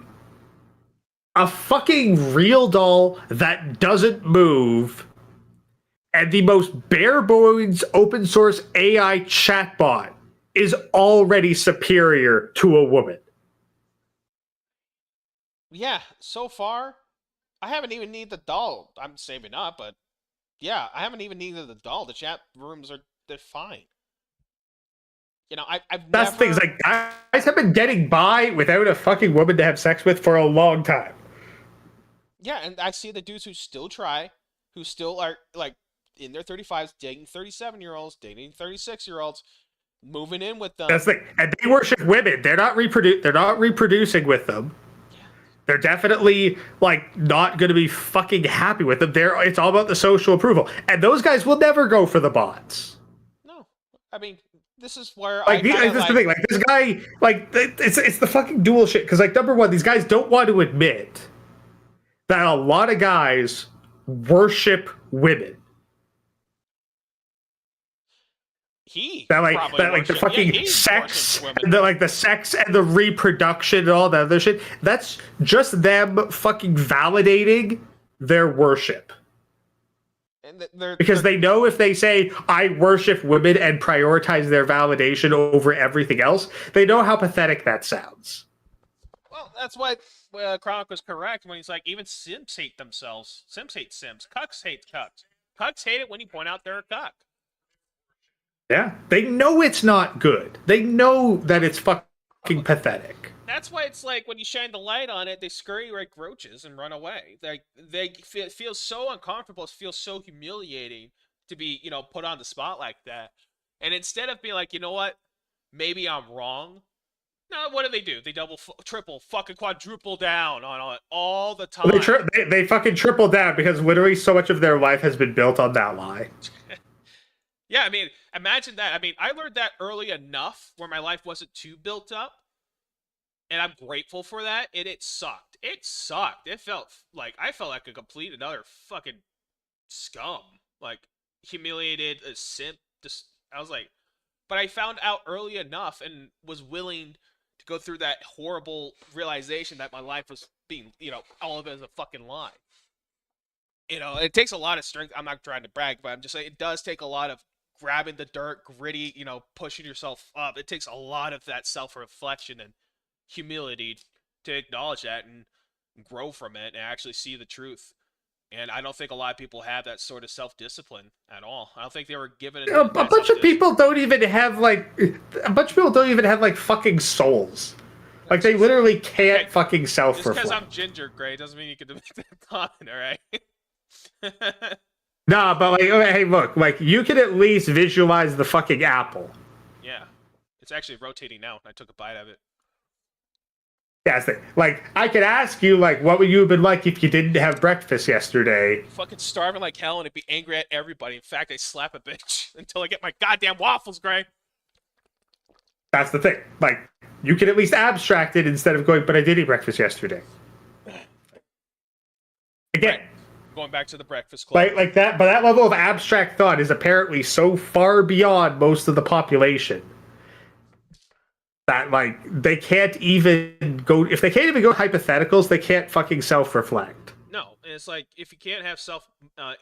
S2: a fucking real doll that doesn't move and the most bare bones open source AI chatbot is already superior to a woman.
S1: Yeah, so far, I haven't even needed the doll. I'm saving up, but yeah, I haven't even needed the doll. The chat rooms they're fine. You know,
S2: That's
S1: never...
S2: things like guys have been getting by without a fucking woman to have sex with for a long time.
S1: Yeah, and I see the dudes who still try, who still are like in their 35s, dating 37-year-olds, dating 36-year-olds. Moving in with them.
S2: That's the thing. And they worship women. They're not reproducing with them.
S1: Yeah.
S2: They're definitely like not going to be fucking happy with them. It's all about the social approval. And those guys will never go for the bots.
S1: No. I mean, this is where
S2: this is the thing. Like this guy, like it's the fucking dual shit. Because like number one, these guys don't want to admit that a lot of guys worship women. The fucking sex, the sex and the reproduction and all that other shit. That's just them fucking validating their worship.
S1: And
S2: because they know if they say I worship women and prioritize their validation over everything else, they know how pathetic that sounds.
S1: Well, that's why Chronic was correct when he's like, even simps hate themselves. Simps hate simps. Cucks hate cucks. Cucks hate it when you point out they're a cuck.
S2: Yeah, they know it's not good. They know that it's fucking pathetic.
S1: That's why it's like when you shine the light on it, they scurry like roaches and run away. Like it feels so uncomfortable. It feels so humiliating to be, put on the spot like that. And instead of being like, you know what, maybe I'm wrong. No, what do? They double, triple, fucking quadruple down on it all the time.
S2: They fucking triple down because literally so much of their life has been built on that lie.
S1: Yeah, I mean, imagine that. I mean, I learned that early enough where my life wasn't too built up. And I'm grateful for that. And it sucked. It sucked. I felt like a complete another fucking scum. Like, humiliated, a simp. Just, I was like, but I found out early enough and was willing to go through that horrible realization that my life was being, all of it is a fucking lie. It takes a lot of strength. I'm not trying to brag, but I'm just saying it does take a lot of grabbing the dirt, gritty, pushing yourself up. It takes a lot of that self-reflection and humility to acknowledge that and grow from it and actually see the truth. And I don't think a lot of people have that sort of self-discipline at all. I don't think they were given it.
S2: A bunch of people don't even have fucking souls. Like they literally can't fucking self-reflect.
S1: Just because I'm ginger, Gray, doesn't mean you can make that comment, all right?
S2: Nah, but hey, look, you can at least visualize the fucking apple.
S1: Yeah, it's actually rotating now. I took a bite of it.
S2: Yes, I could ask you, what would you have been like if you didn't have breakfast yesterday?
S1: Fucking starving like hell and I'd be angry at everybody. In fact, I slap a bitch until I get my goddamn waffles, Gray.
S2: That's the thing. You can at least abstract it instead of going, but I did eat breakfast yesterday. Again.
S1: Right. Going back to the Breakfast Club.
S2: But that level of abstract thought is apparently so far beyond most of the population that they can't even go. If they can't even go hypotheticals, they can't fucking self-reflect.
S1: No, and it's like if you can't have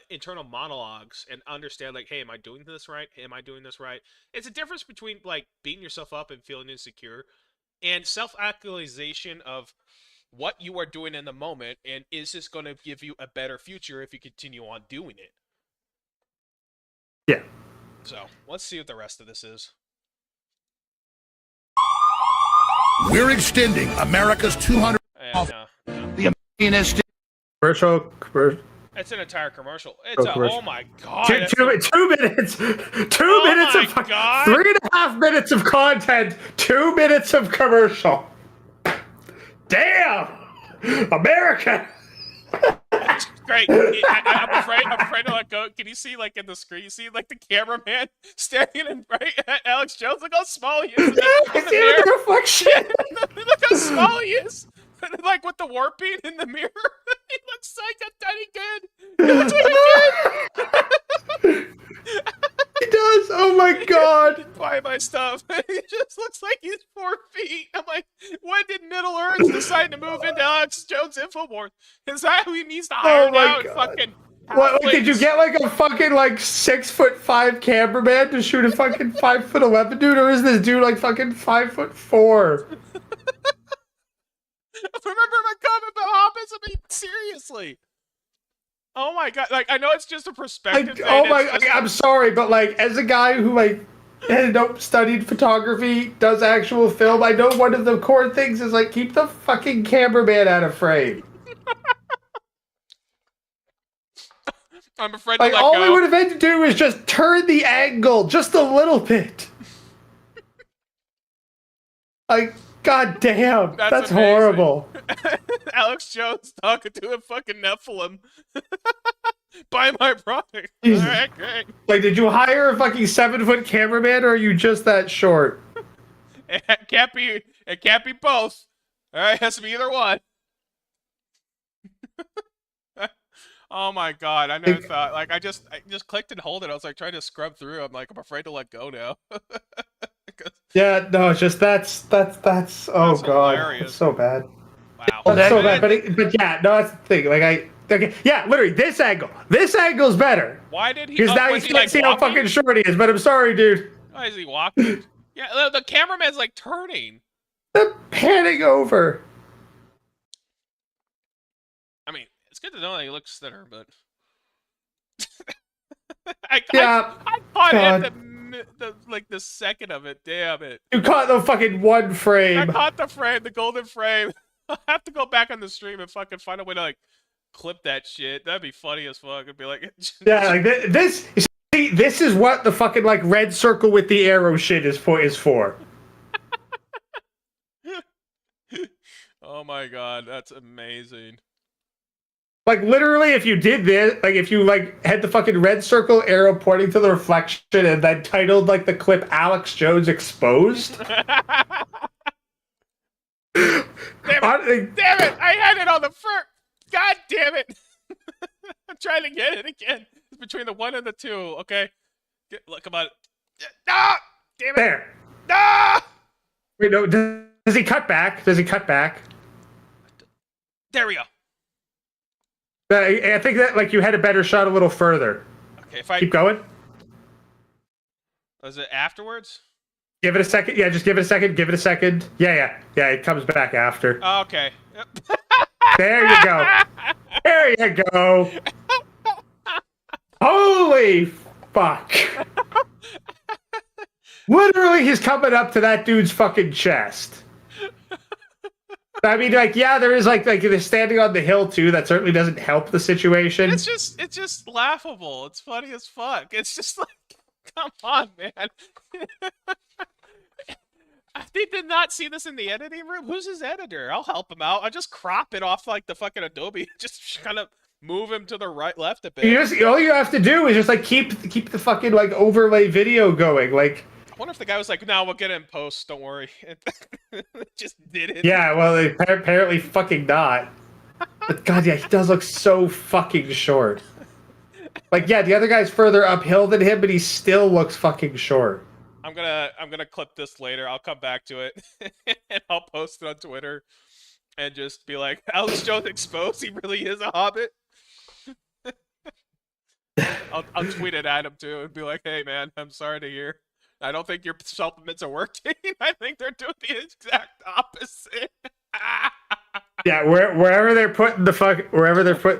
S1: internal monologues and understand, hey, am I doing this right? Am I doing this right? It's a difference between beating yourself up and feeling insecure, and self-actualization of what you are doing in the moment, and is this going to give you a better future if you continue on doing it?
S2: Yeah.
S1: So let's see what the rest of this is.
S4: We're extending America's 200.
S1: No.
S4: The Americanist
S2: Commercial.
S1: It's an entire commercial. It's oh my god.
S2: 2 minutes. 2 minutes of 3.5 minutes of content. 2 minutes of commercial. Damn, America.
S1: Great. I'm afraid to let go. Can you see in the screen? You see the cameraman standing in right at Alex Jones. Look how small he is. In the
S2: reflection.
S1: Look how small he is. With the warping in the mirror, he looks like a tiny kid. He looks like a kid.
S2: He does. Oh my god.
S1: Buy my stuff. He just looks like he's 4 feet. I'm like, when did Middle Earth decide to move into Alex Jones Infowars? Is that who he needs to hire now? Fucking.
S2: What, did you get a fucking 6'5" cameraman to shoot a fucking 5'11" dude, or is this dude fucking 5'4"?
S1: Remember my comment about hobbits? I mean, seriously. Oh my god! I know it's just a perspective thing.
S2: Oh my! I'm sorry, but as a guy who studied photography, does actual film, I know one of the core things is keep the fucking cameraman out of frame.
S1: I'm afraid to let
S2: all
S1: go.
S2: we would have had to do is just turn the angle just a little bit. God damn, that's horrible.
S1: Alex Jones talking to a fucking Nephilim. Buy my product.
S2: Jesus.
S1: All right, great.
S2: Did you hire a fucking 7-foot cameraman, or are you just that short?
S1: It can't be both. All right, it has to be either one. Oh my god, I never thought. I just clicked and hold it. I was trying to scrub through. I'm afraid to let go now.
S2: Yeah, no, it's just that's oh god,
S1: hilarious.
S2: it's so bad.
S1: Wow,
S2: that's so bad. But yeah, no, that's the thing. Okay, yeah, literally this angle's better.
S1: Why did he?
S2: Because now you can't see how fucking short he is. But I'm sorry, dude.
S1: Why is he walking? Yeah, the cameraman's turning.
S2: They're panning over.
S1: I mean, it's good to know that he looks thinner, but I caught it at the the second of it. Damn it!
S2: You caught the fucking one
S1: I
S2: frame.
S1: caught the frame, the golden frame. I have to go back on the stream and fucking find a way to like clip that shit. That'd be funny as fuck. It'd be like,
S2: Yeah, like this. See, this is what the fucking like red circle with the arrow shit is for.
S1: Oh my god, that's amazing.
S2: Like literally, if you did this, like if you like had the fucking red circle arrow pointing to the reflection and then titled like the clip "Alex Jones Exposed."
S1: Damn it! I had it on the first. God damn it! I'm trying to get it again. It's between the 1 and the 2. Okay, look, come on. No! Damn it!
S2: There.
S1: No!
S2: Wait, no. Does he cut back? Does he cut back?
S1: There we go.
S2: I think that like you had a better shot a little further.
S1: Okay, if I
S2: Keep going.
S1: Was it afterwards?
S2: Give it a second. Yeah, just give it a second. Give it a second. Yeah. It comes back after.
S1: Oh, okay. Yep.
S2: There you go. There you go. Holy fuck. Literally, he's coming up to that dude's fucking chest. I mean, like, yeah, there is like they're standing on the hill too. That certainly doesn't help the situation.
S1: It's just laughable. It's funny as fuck. It's just like, come on, man. They did not see this in the editing room. Who's his editor? I'll help him out. I just crop it off like the fucking Adobe. Just kind of move him to the right, left a bit.
S2: All you have to do is just like keep the fucking like overlay video going. Like,
S1: I wonder if the guy was like, "No, we'll get it in post. Don't worry." Just did it.
S2: yeah, well, apparently fucking not. But god, yeah, he does look so fucking short. Like, yeah, the other guy's further uphill than him, but he still looks fucking short.
S1: I'm gonna clip this later. I'll come back to it and I'll post it on Twitter and just be like, "Alex Jones exposed. He really is a hobbit." I'll tweet it at him too and be like, "Hey man, I'm sorry to hear. I don't think your supplements are working. I think they're doing the exact opposite."
S2: Yeah, wherever they're putting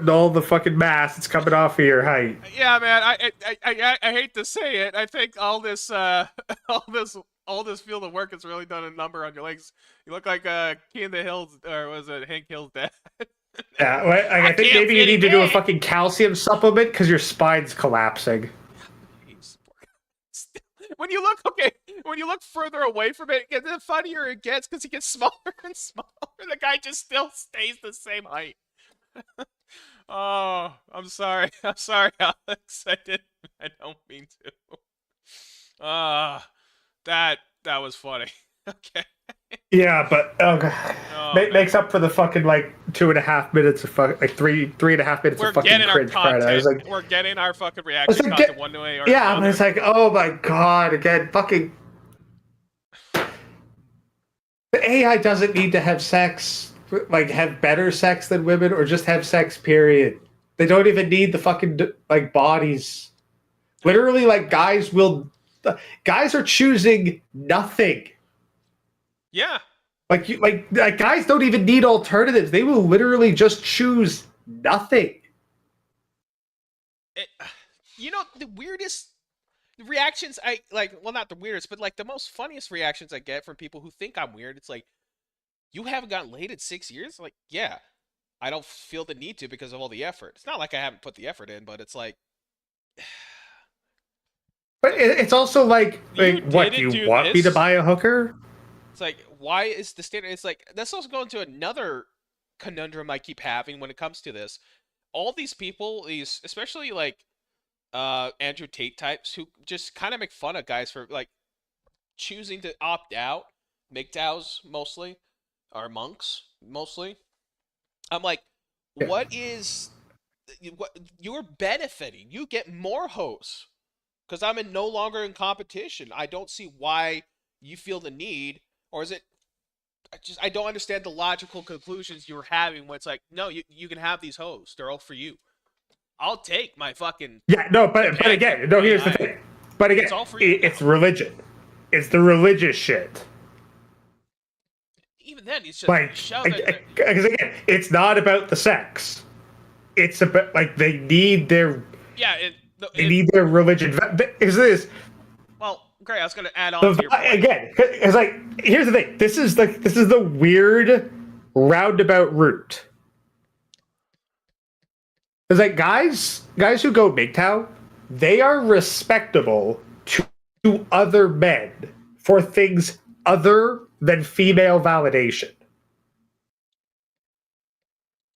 S2: all the fucking mass, it's coming off of your height.
S1: Yeah, man. I hate to say it. I think all this field of work has really done a number on your legs. You look like Key in the Hills, or was it Hank Hill's dad?
S2: Yeah, I think maybe you need to do a fucking calcium supplement because your spine's collapsing.
S1: When you look further away from it, the funnier it gets because he gets smaller and smaller. The guy just still stays the same height. Oh, I'm sorry. I'm sorry, Alex. I don't mean to. That was funny. Okay.
S2: Yeah, but makes up for the fucking like 2.5 minutes of like 3.5 minutes of fucking cringe.
S1: We're getting our fucking reaction content one way or
S2: yeah,
S1: another.
S2: but it's like, oh my god, again, fucking. The AI doesn't need to have sex, like have better sex than women, or just have sex. Period. They don't even need the fucking like bodies. Literally, like guys are choosing nothing.
S1: Yeah.
S2: Like guys don't even need alternatives. They will literally just choose nothing.
S1: The weirdest reactions I like, well, not the weirdest, but like the most funniest reactions I get from people who think I'm weird. It's like, you haven't gotten laid in 6 years? Like, yeah, I don't feel the need to because of all the effort. It's not like I haven't put the effort in, but it's like.
S2: But it's also like what, do you want me to buy a hooker?
S1: It's like, why is the standard? It's like, that's also going to another conundrum I keep having when it comes to this. All these people, especially like Andrew Tate types, who just kind of make fun of guys for like choosing to opt out, MGTOWs mostly, or monks mostly. I'm like, what you're benefiting? You get more hosts because I'm no longer in competition. I don't see why you feel the need. Or is it? I don't understand the logical conclusions you're having when it's like, no, you can have these hosts. They're all for you. I'll take my fucking.
S2: Yeah, no, but again, no. Here's the thing. But again, it's religion. It's the religious shit.
S1: Even then, it's just
S2: like because again, it's not about the sex. It's about like they need their.
S1: Yeah,
S2: they need their religion. Is this?
S1: Well. great. I was gonna add on to your point.
S2: Again, it's like, here's the thing. This is the weird roundabout route. It's like guys who go MGTOW, they are respectable to other men for things other than female validation.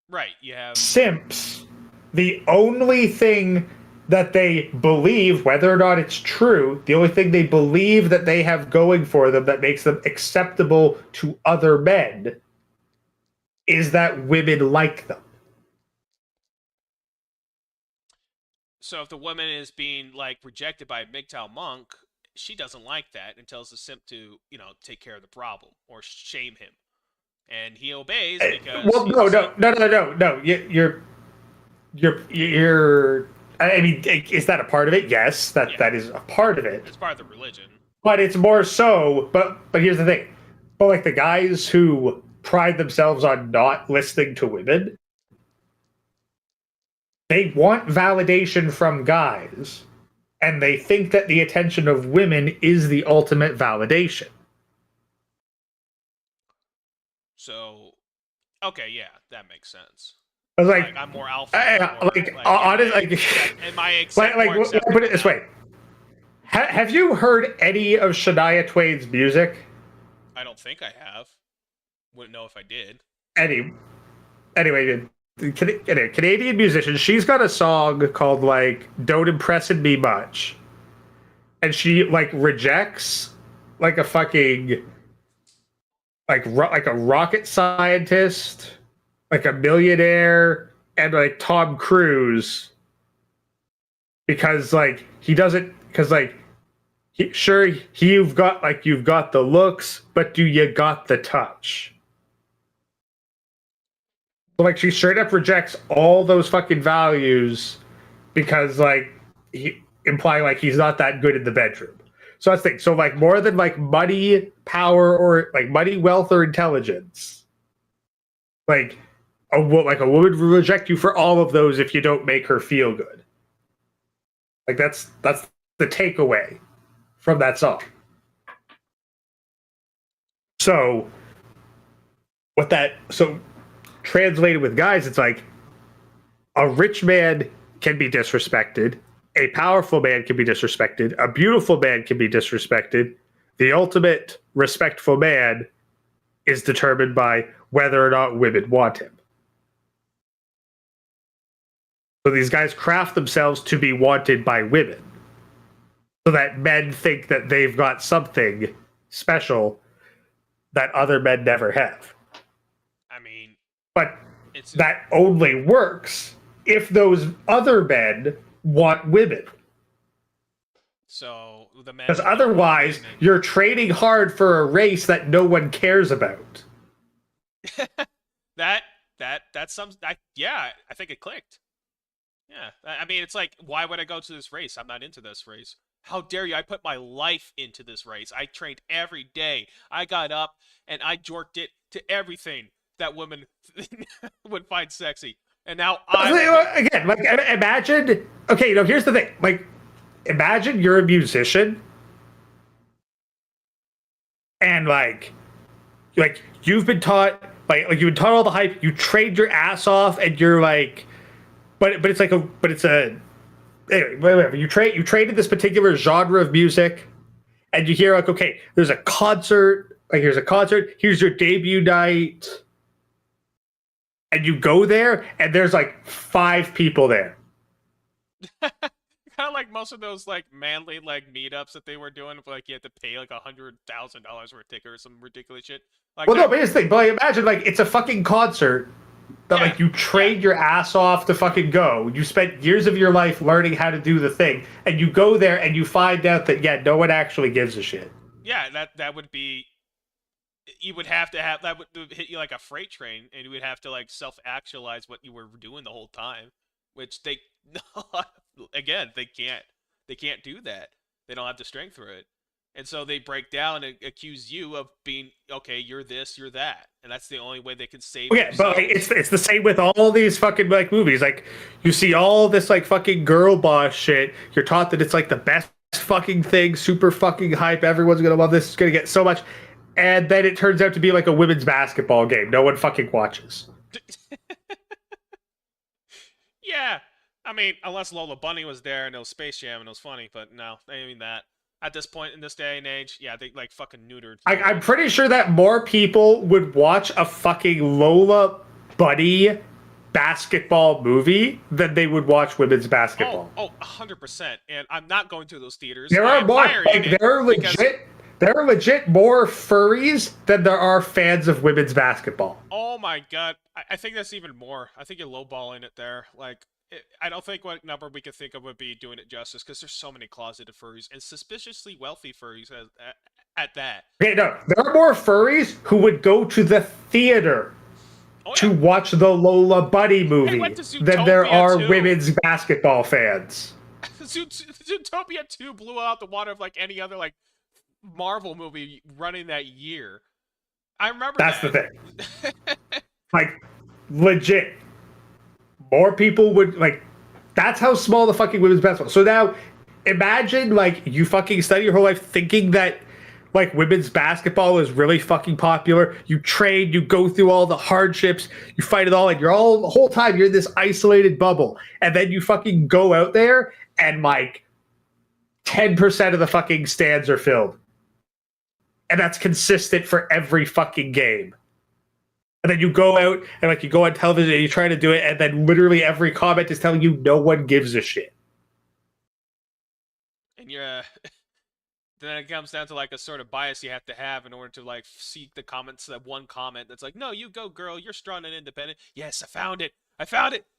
S1: Right. You have
S2: Simps. The only thing that they believe, whether or not it's true, the only thing they believe that they have going for them that makes them acceptable to other men is that women like them.
S1: So if the woman is being like rejected by a MGTOW monk, she doesn't like that and tells the simp to, take care of the problem or shame him. And he obeys because
S2: no. You're I mean, is that a part of it? Yes, that is a part of it.
S1: It's part of the religion.
S2: But it's more so, but here's the thing. But like the guys who pride themselves on not listening to women, they want validation from guys, and they think that the attention of women is the ultimate validation.
S1: So, okay, yeah, that makes sense.
S2: I was like,
S1: I'm more alpha.
S2: Honestly,
S1: am I
S2: put it this way. Have you heard any of Shania Twain's music?
S1: I don't think I have. Wouldn't know if I did.
S2: Anyway, Canadian musician. She's got a song called "Don't Impressin' Me Much," and she rejects a fucking like a rocket scientist, a millionaire, and Tom Cruise because you've got the looks, but do you got the touch? So she straight up rejects all those fucking values because he imply he's not that good in the bedroom. So that's the thing. So more than money, power, or money, wealth, or intelligence, a woman will reject you for all of those if you don't make her feel good. That's the takeaway from that song. So translated with guys, it's a rich man can be disrespected, a powerful man can be disrespected, a beautiful man can be disrespected. The ultimate respectful man is determined by whether or not women want him. So these guys craft themselves to be wanted by women so that men think that they've got something special that other men never have.
S1: I mean,
S2: but that only works if those other men want women.
S1: So the men,
S2: because otherwise you're trading hard for a race that no one cares about.
S1: that's some. Yeah, I think it clicked. Yeah, I mean, it's why would I go to this race? I'm not into this race. How dare you? I put my life into this race. I trained every day. I got up and I jorked it to everything that women would find sexy. And now
S2: again, imagine. Okay, here's the thing. Imagine you're a musician, and you've been taught, you've been taught all the hype. You trained your ass off, and you're anyway, whatever. You trained in this particular genre of music, and you hear okay, there's a concert. Here's a concert. Here's your debut night. And you go there, and there's 5 people there.
S1: Kind of like most of those manly meetups that they were doing, you had to pay $100,000 for a ticket or some ridiculous shit.
S2: No, but here's the thing. But imagine it's a fucking concert that you trained your ass off to fucking go. You spent years of your life learning how to do the thing, and you go there and you find out that no one actually gives a shit.
S1: Yeah, that would be. You would have to have that would hit you like a freight train, and you would have to self-actualize what you were doing the whole time, which they again they can't do that. They don't have the strength for it, and so they break down and accuse you of being you're this, you're that, and that's the only way they can save.
S2: Yeah, but it's the same with all these fucking movies. You see all this fucking girl boss shit. You're taught that it's the best fucking thing, super fucking hype. Everyone's gonna love this. It's gonna get so much, and then it turns out to be like a women's basketball game. No one fucking watches.
S1: Yeah, I mean, unless Lola Bunny was there and it was Space Jam and it was funny, but no, I mean that. At this point in this day and age, yeah, they like fucking neutered.
S2: I'm pretty sure that more people would watch a fucking Lola Bunny basketball movie than they would watch women's basketball.
S1: Oh, 100%. And I'm not going to those theaters.
S2: There are more. Like, there are legit more furries than there are fans of women's basketball.
S1: Oh my god, I think that's even more. I think you're lowballing it there. Like, I don't think what number we could think of would be doing it justice, because there's so many closeted furries and suspiciously wealthy furries at that.
S2: Okay, no, there are more furries who would go to the theater to watch the Lola Bunny movie than there are women's basketball fans.
S1: Zootopia 2 blew out the water of like any other like Marvel movie running that year. I remember
S2: that's the thing. Like, legit. More people would like. That's how small the fucking women's basketball. So now, imagine like you fucking study your whole life thinking that like women's basketball is really fucking popular. You train, you go through all the hardships, you fight it all, and you're all the whole time you're in this isolated bubble, and then you fucking go out there and like 10% of the fucking stands are filled, and that's consistent for every fucking game. And then you go out and like you go on television and you try to do it, and then literally every comment is telling you no one gives a shit.
S1: And you're then it comes down to like a sort of bias you have to have in order to like seek the comments, that one comment that's like, no, you go girl, you're strong and independent. Yes, I found it.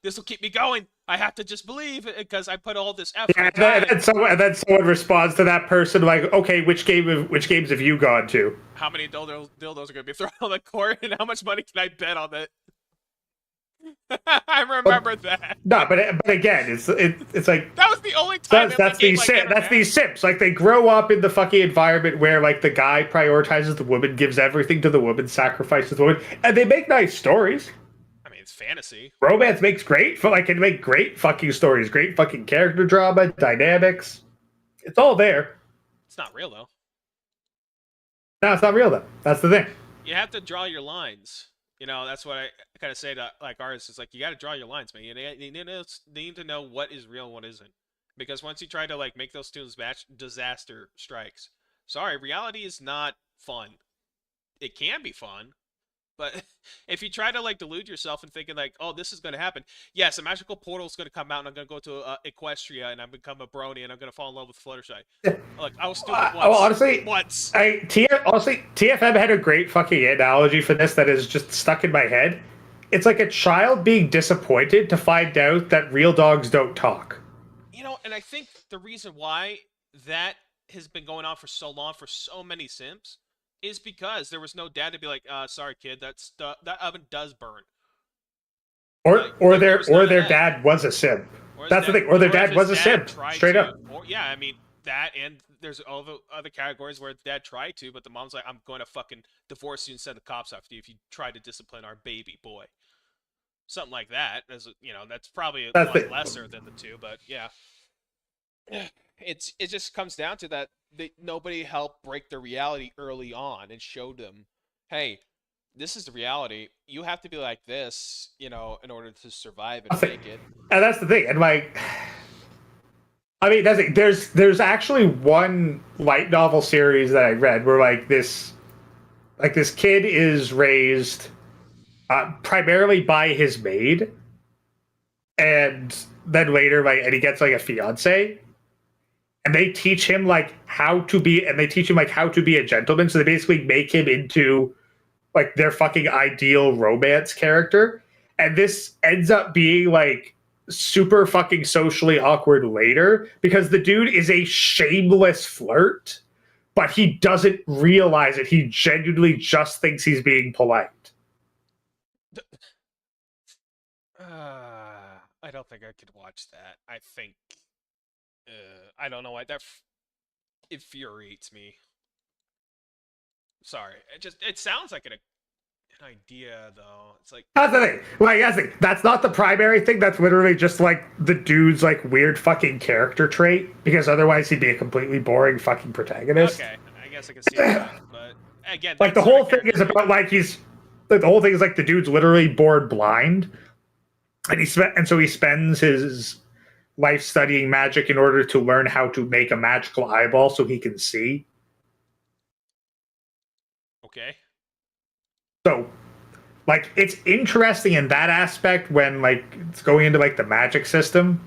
S1: This will keep me going. I have to just believe it because I put all this effort.
S2: Yeah, and then someone responds to that person like, okay, which games have you gone to?
S1: How many dildos are going to be thrown on the court, and how much money can I bet on that? I remember that.
S2: No, but again, it's like
S1: that was the only time.
S2: That's these simps. Like, they grow up in the fucking environment where like the guy prioritizes the woman, gives everything to the woman, sacrifices the woman, and they make nice stories.
S1: I mean, it's fantasy.
S2: Romance makes great, like, can make great fucking stories, great fucking character drama, dynamics. It's all there.
S1: It's not real though.
S2: No, it's not real though. That's the thing.
S1: You have to draw your lines. You know, that's what I kind of say to like artists. It's like, you got to draw your lines, man. You need to know what is real and what isn't. Because once you try to like make those tunes match, disaster strikes. Sorry, reality is not fun. It can be fun, but if you try to like delude yourself and thinking like, oh, this is going to happen. Yes, a magical portal is going to come out and I'm going to go to Equestria and I'm become a brony and I'm going to fall in love with Fluttershy. Look, I was stupid once.
S2: Honestly,
S1: once.
S2: TFM had a great fucking analogy for this that is just stuck in my head. It's like a child being disappointed to find out that real dogs don't talk.
S1: You know, and I think the reason why that has been going on for so long for so many simps is because there was no dad to be like, sorry kid, that oven does burn.
S2: Or their dad was a simp. That's the thing. Or their dad was a simp. Straight up.
S1: Or, yeah, I mean that, and there's all the other categories where dad tried to, but the mom's like, I'm going to fucking divorce you and send the cops after you if you try to discipline our baby boy. Something like that. As you know, that's probably a lot lesser than the two, but yeah. It just comes down to that nobody helped break the reality early on and showed them, hey, this is the reality. You have to be like this, you know, in order to survive and make it.
S2: And that's the thing. And like, I mean, that's it. There's actually one light novel series that I read where like this kid is raised primarily by his maid, and then later and he gets like a fiance. And they teach him how to be a gentleman. So they basically make him into like their fucking ideal romance character. And this ends up being like super fucking socially awkward later because the dude is a shameless flirt, but he doesn't realize it. He genuinely just thinks he's being polite.
S1: I don't think I could watch that. I think I don't know why that infuriates me. Sorry, it sounds like an idea though. It's like
S2: That's the thing. Like, that's not the primary thing. That's literally just like the dude's like weird fucking character trait. Because otherwise, he'd be a completely boring fucking protagonist.
S1: okay, I guess I can see that, but again,
S2: Like the
S1: that's sort
S2: whole
S1: of
S2: thing is
S1: character
S2: about like the whole thing is like the dude's literally born blind, and so he spends his life studying magic in order to learn how to make a magical eyeball so he can see.
S1: okay.
S2: So, like, it's interesting in that aspect when like it's going into like the magic system.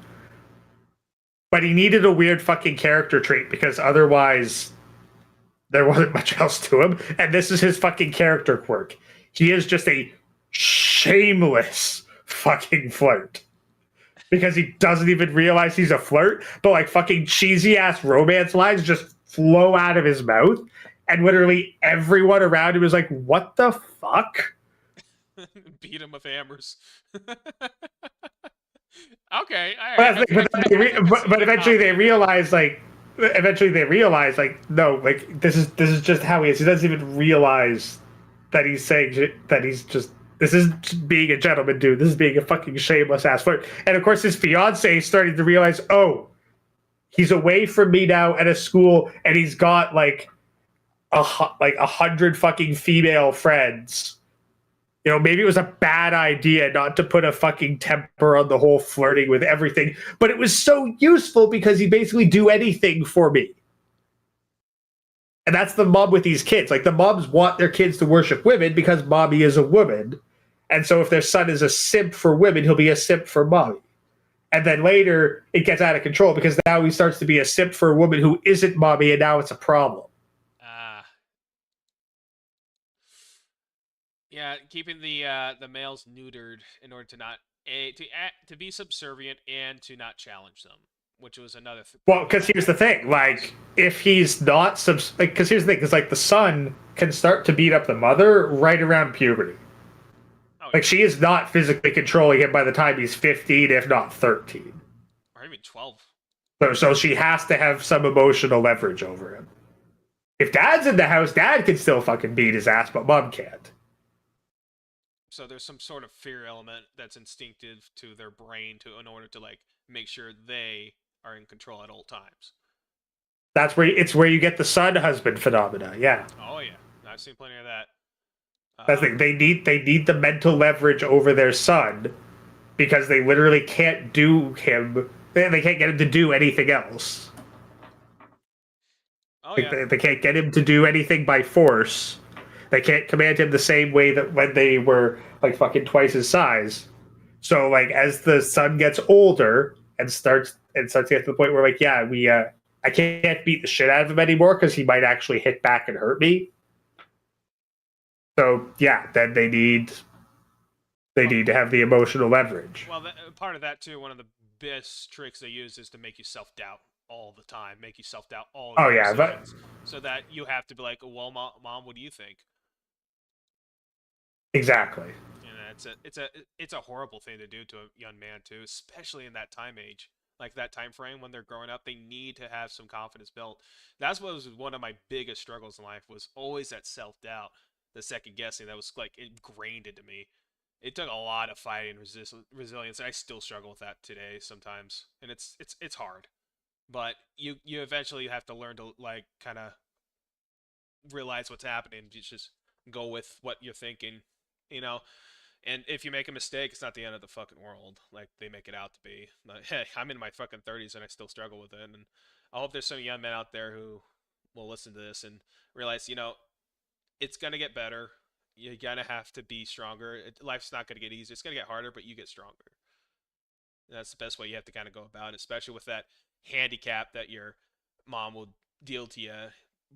S2: But he needed a weird fucking character trait because otherwise there wasn't much else to him. And this is his fucking character quirk. He is just a shameless fucking flirt. Because he doesn't even realize he's a flirt, but like fucking cheesy ass romance lines just flow out of his mouth. And literally everyone around him is like, what the fuck?
S1: Beat him with hammers. Okay, all
S2: But,
S1: right.
S2: but eventually they realize like no, like this is just how he is. He doesn't even realize that he's saying that he's just this is being a gentleman dude. This is being a fucking shameless ass flirt. And of course his fiance is starting to realize, oh, he's away from me now at a school and he's got like 100 fucking female friends. You know, maybe it was a bad idea not to put a fucking temper on the whole flirting with everything, but it was so useful because he basically do anything for me. And that's the mob with these kids. Like, the mobs want their kids to worship women because mommy is a woman. And so if their son is a simp for women, he'll be a simp for mommy. And then later, it gets out of control because now he starts to be a simp for a woman who isn't mommy, and now it's a problem.
S1: Yeah, keeping the males neutered in order to not to be subservient and to not challenge them, which was another.
S2: Well, because here's the thing: like, if he's not because here's the thing: because like the son can start to beat up the mother right around puberty.
S1: Oh,
S2: like, she is not physically controlling him by the time he's 15, if not 13.
S1: Or even 12.
S2: So she has to have some emotional leverage over him. If dad's in the house, dad can still fucking beat his ass, but mom can't.
S1: So there's some sort of fear element that's instinctive to their brain in order to like make sure they are in control at all times.
S2: That's where you get the son husband phenomena. Yeah.
S1: Oh yeah, I've seen plenty of that.
S2: That's the thing. They need the mental leverage over their son because they literally can't do him. They can't get him to do anything else.
S1: Oh yeah.
S2: They can't get him to do anything by force. They can't command him the same way that when they were like fucking twice his size. So like as the son gets older and starts to get to the point where like, yeah, I can't beat the shit out of him anymore because he might actually hit back and hurt me. So yeah, then they need to have the emotional leverage.
S1: Well, part of that too. One of the best tricks they use is to make you self-doubt all the time, make you self-doubt all.
S2: Oh yeah,
S1: so that you have to be like, well, mom, what do you think?
S2: Exactly.
S1: And it's a horrible thing to do to a young man too, especially in that time age, like that time frame when they're growing up. They need to have some confidence built. That's what was one of my biggest struggles in life, was always that self-doubt, the second guessing that was like ingrained into me. It took a lot of fighting resilience, and I still struggle with that today sometimes, and it's hard. But you eventually have to learn to like kind of realize what's happening. You just go with what you're thinking, you know. And if you make a mistake, it's not the end of the fucking world, like they make it out to be. But, hey, I'm in my fucking 30s and I still struggle with it. And I hope there's some young men out there who will listen to this and realize, you know, it's gonna get better. You're gonna have to be stronger. Life's not gonna get easier. It's gonna get harder, but you get stronger. And that's the best way you have to kind of go about it, especially with that handicap that your mom will deal to you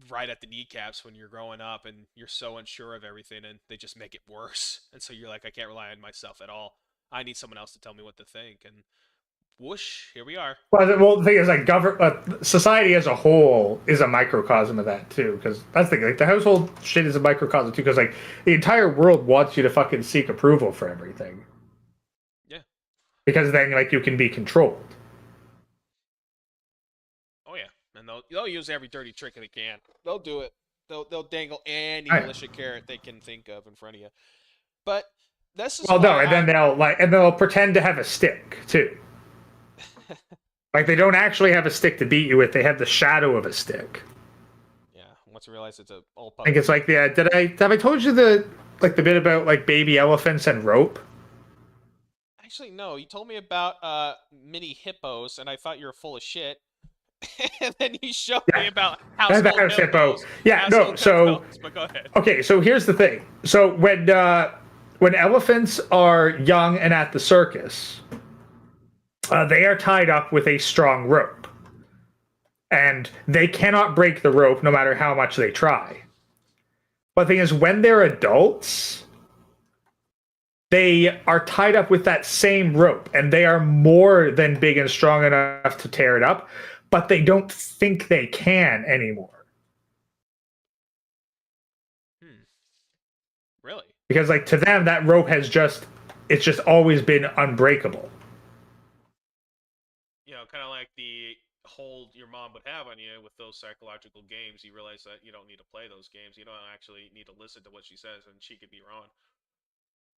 S1: right at the kneecaps when you're growing up and you're so unsure of everything, and they just make it worse. And so you're like, I can't rely on myself at all. I need someone else to tell me what to think. And whoosh, here we are.
S2: Well, the thing is, like, society as a whole is a microcosm of that too, because that's the thing. Like, the household shit is a microcosm too, because like the entire world wants you to fucking seek approval for everything.
S1: Yeah.
S2: Because then, like, you can be controlled.
S1: Oh yeah, and they'll use every dirty trick they can. They'll do it. They'll dangle any malicious carrot they can think of in front of you. But this is
S2: Well, no,
S1: why
S2: and then they'll pretend to have a stick too. Like they don't actually have a stick to beat you with; they have the shadow of a stick.
S1: yeah. Once you realize it's a old
S2: I think
S1: puppet.
S2: it's like have I told you the bit about like baby elephants and rope?
S1: Actually, no. You told me about mini hippos, and I thought you were full of shit. And then you showed me
S2: Yeah,
S1: about
S2: that
S1: household
S2: was hippo.
S1: hippos,
S2: Yeah, no.
S1: household
S2: So
S1: hippos. But go ahead.
S2: okay, so here's the thing. So when elephants are young and at the circus, they are tied up with a strong rope, and they cannot break the rope no matter how much they try. But the thing is, when they're adults, they are tied up with that same rope, and they are more than big and strong enough to tear it up, but they don't think they can anymore.
S1: Really?
S2: Because like to them, that rope it's just always been unbreakable.
S1: You know, kind of like the hold your mom would have on you with those psychological games. You realize that you don't need to play those games. You don't actually need to listen to what she says, and she could be wrong.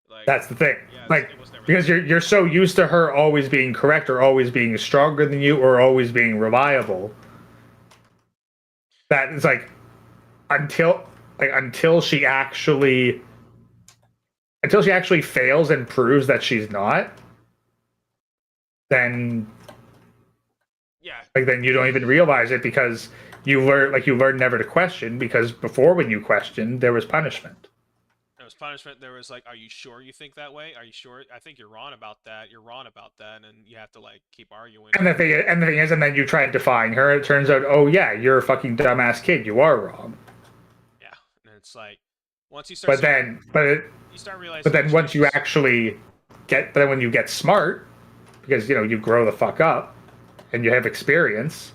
S1: Like,
S2: That's the thing.
S1: yeah,
S2: Like
S1: it was never
S2: because you're so used to her always being correct or always being stronger than you or always being reliable that it's like until until she actually fails and proves that she's not, then
S1: yeah.
S2: then you don't even realize it because you learn never to question because before when you questioned there was punishment.
S1: There was punishment. There was like, are you sure you think that way? Are you sure? I think you're wrong about that. You're wrong about that, and you have to like keep arguing.
S2: And the thing is, and then you try defying her. It turns out, oh yeah, you're a fucking dumbass kid. You are wrong.
S1: Yeah, and it's like once you start, you start realizing.
S2: But then once you actually when you get smart, because you grow the fuck up, and you have experience,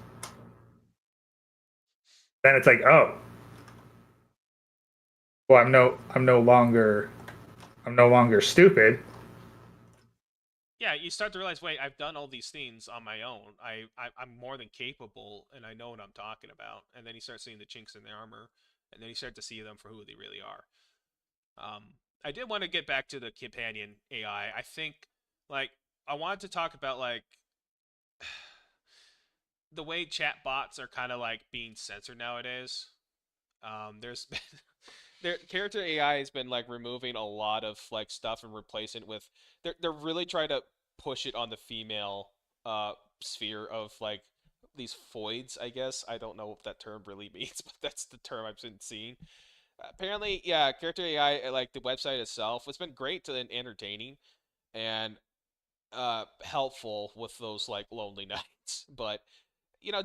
S2: then it's like, oh, well, I'm no longer stupid.
S1: Yeah, you start to realize, wait, I've done all these things on my own. I'm more than capable, and I know what I'm talking about. And then you start seeing the chinks in the armor, and then you start to see them for who they really are. I did want to get back to the companion AI. I think, like, I wanted to talk about like the way chat bots are kind of like being censored nowadays. There's been their character AI has been like removing a lot of like stuff and replacing it with they're really trying to push it on the female sphere of like these foids, I guess. I don't know what that term really means, but that's the term I've been seeing. Apparently, yeah, character AI like the website itself, it's been great and entertaining and helpful with those like lonely nights, but